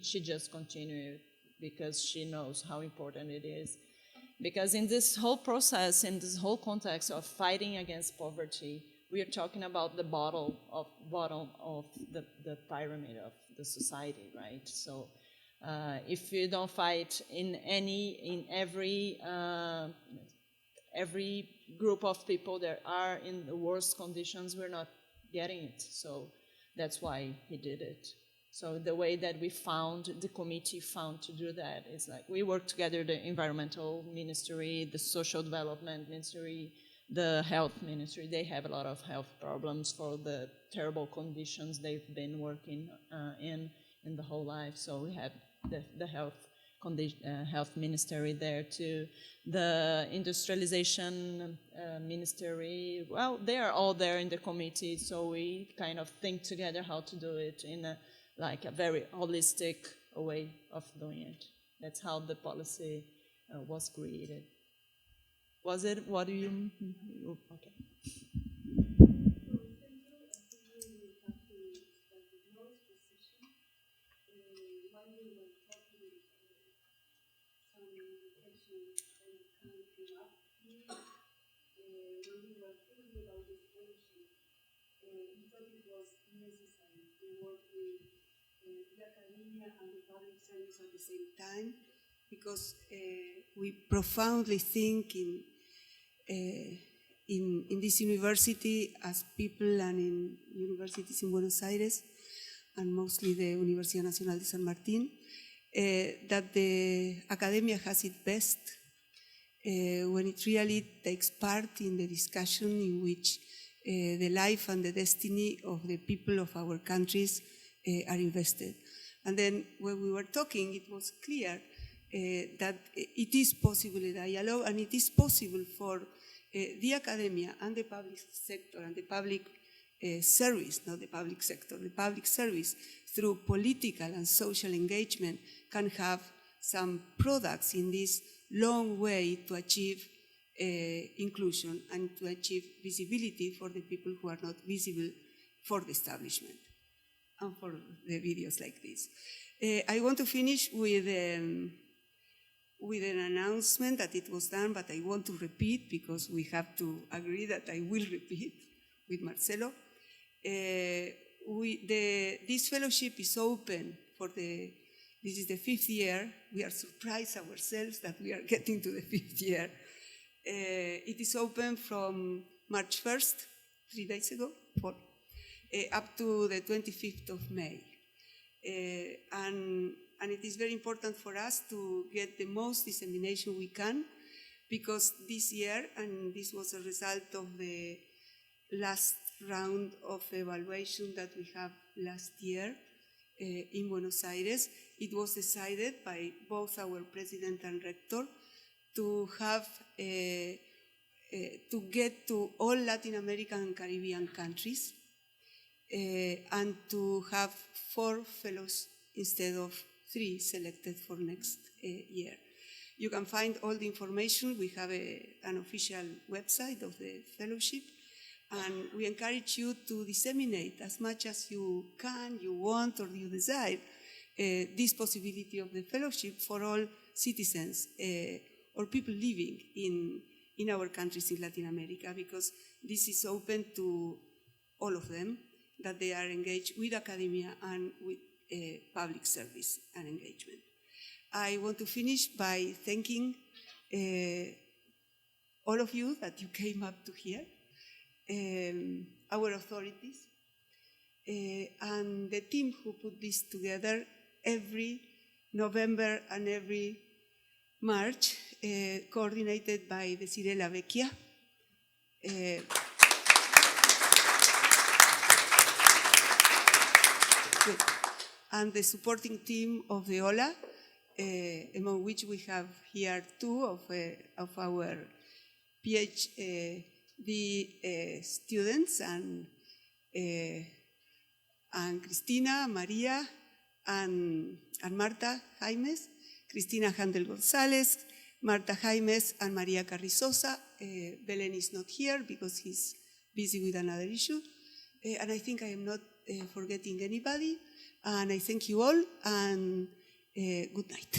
she just continued, because she knows how important it is. Because in this whole process, in this whole context of fighting against poverty, we are talking about the bottom of the pyramid of the society, right? So if you don't fight in every group of people that are in the worst conditions, we're not getting it. So that's why he did it. So the way that the committee found to do that is like, we work together, the environmental ministry, the social development ministry, the health ministry. They have a lot of health problems for the terrible conditions they've been working in the whole life. So we have the health ministry there too. The industrialization ministry, well, they are all there in the committee, so we kind of think together how to do it in a very holistic way of doing it. That's how the policy was created. Was it? What do you? Okay. At the same time, because we profoundly think in this university as people, and in universities in Buenos Aires, and mostly the Universidad Nacional de San Martín, that the academia has its best when it really takes part in the discussion in which the life and the destiny of the people of our countries are invested. And then when we were talking, it was clear that it is possible a dialogue, and it is possible for the academia and the public sector and the public service, not the public sector, the public service, through political and social engagement, can have some products in this long way to achieve inclusion and to achieve visibility for the people who are not visible for the establishment and for the videos like this. I want to finish with an announcement that it was done, but I want to repeat because we have to agree that I will repeat with Marcelo. This fellowship is open for this is the 5th year. We are surprised ourselves that we are getting to the 5th year. It is open from March 1st, 3 days ago, up to the 25th of May. And it is very important for us to get the most dissemination we can, because this year, and this was a result of the last round of evaluation that we have last year in Buenos Aires, it was decided by both our president and rector to have to get to all Latin American and Caribbean countries and to have 4 fellows instead of 3 selected for next year. You can find all the information. We have an official website of the fellowship, and we encourage you to disseminate as much as you can, you want, or you desire this possibility of the fellowship for all citizens or people living in our countries in Latin America, because this is open to all of them, that they are engaged with academia and with public service and engagement. I want to finish by thanking all of you that you came up to here, our authorities, and the team who put this together every November and every March, coordinated by Desiree Lavecchia. And the supporting team of the OLA, among which we have here 2 of our PhD students, and Cristina, Maria, and Marta Jaimes, Cristina Handel González, Marta Jaimes, and Maria Carrizosa. Belen is not here because he's busy with another issue. And I think I am not forgetting anybody. And I thank you all, and good night.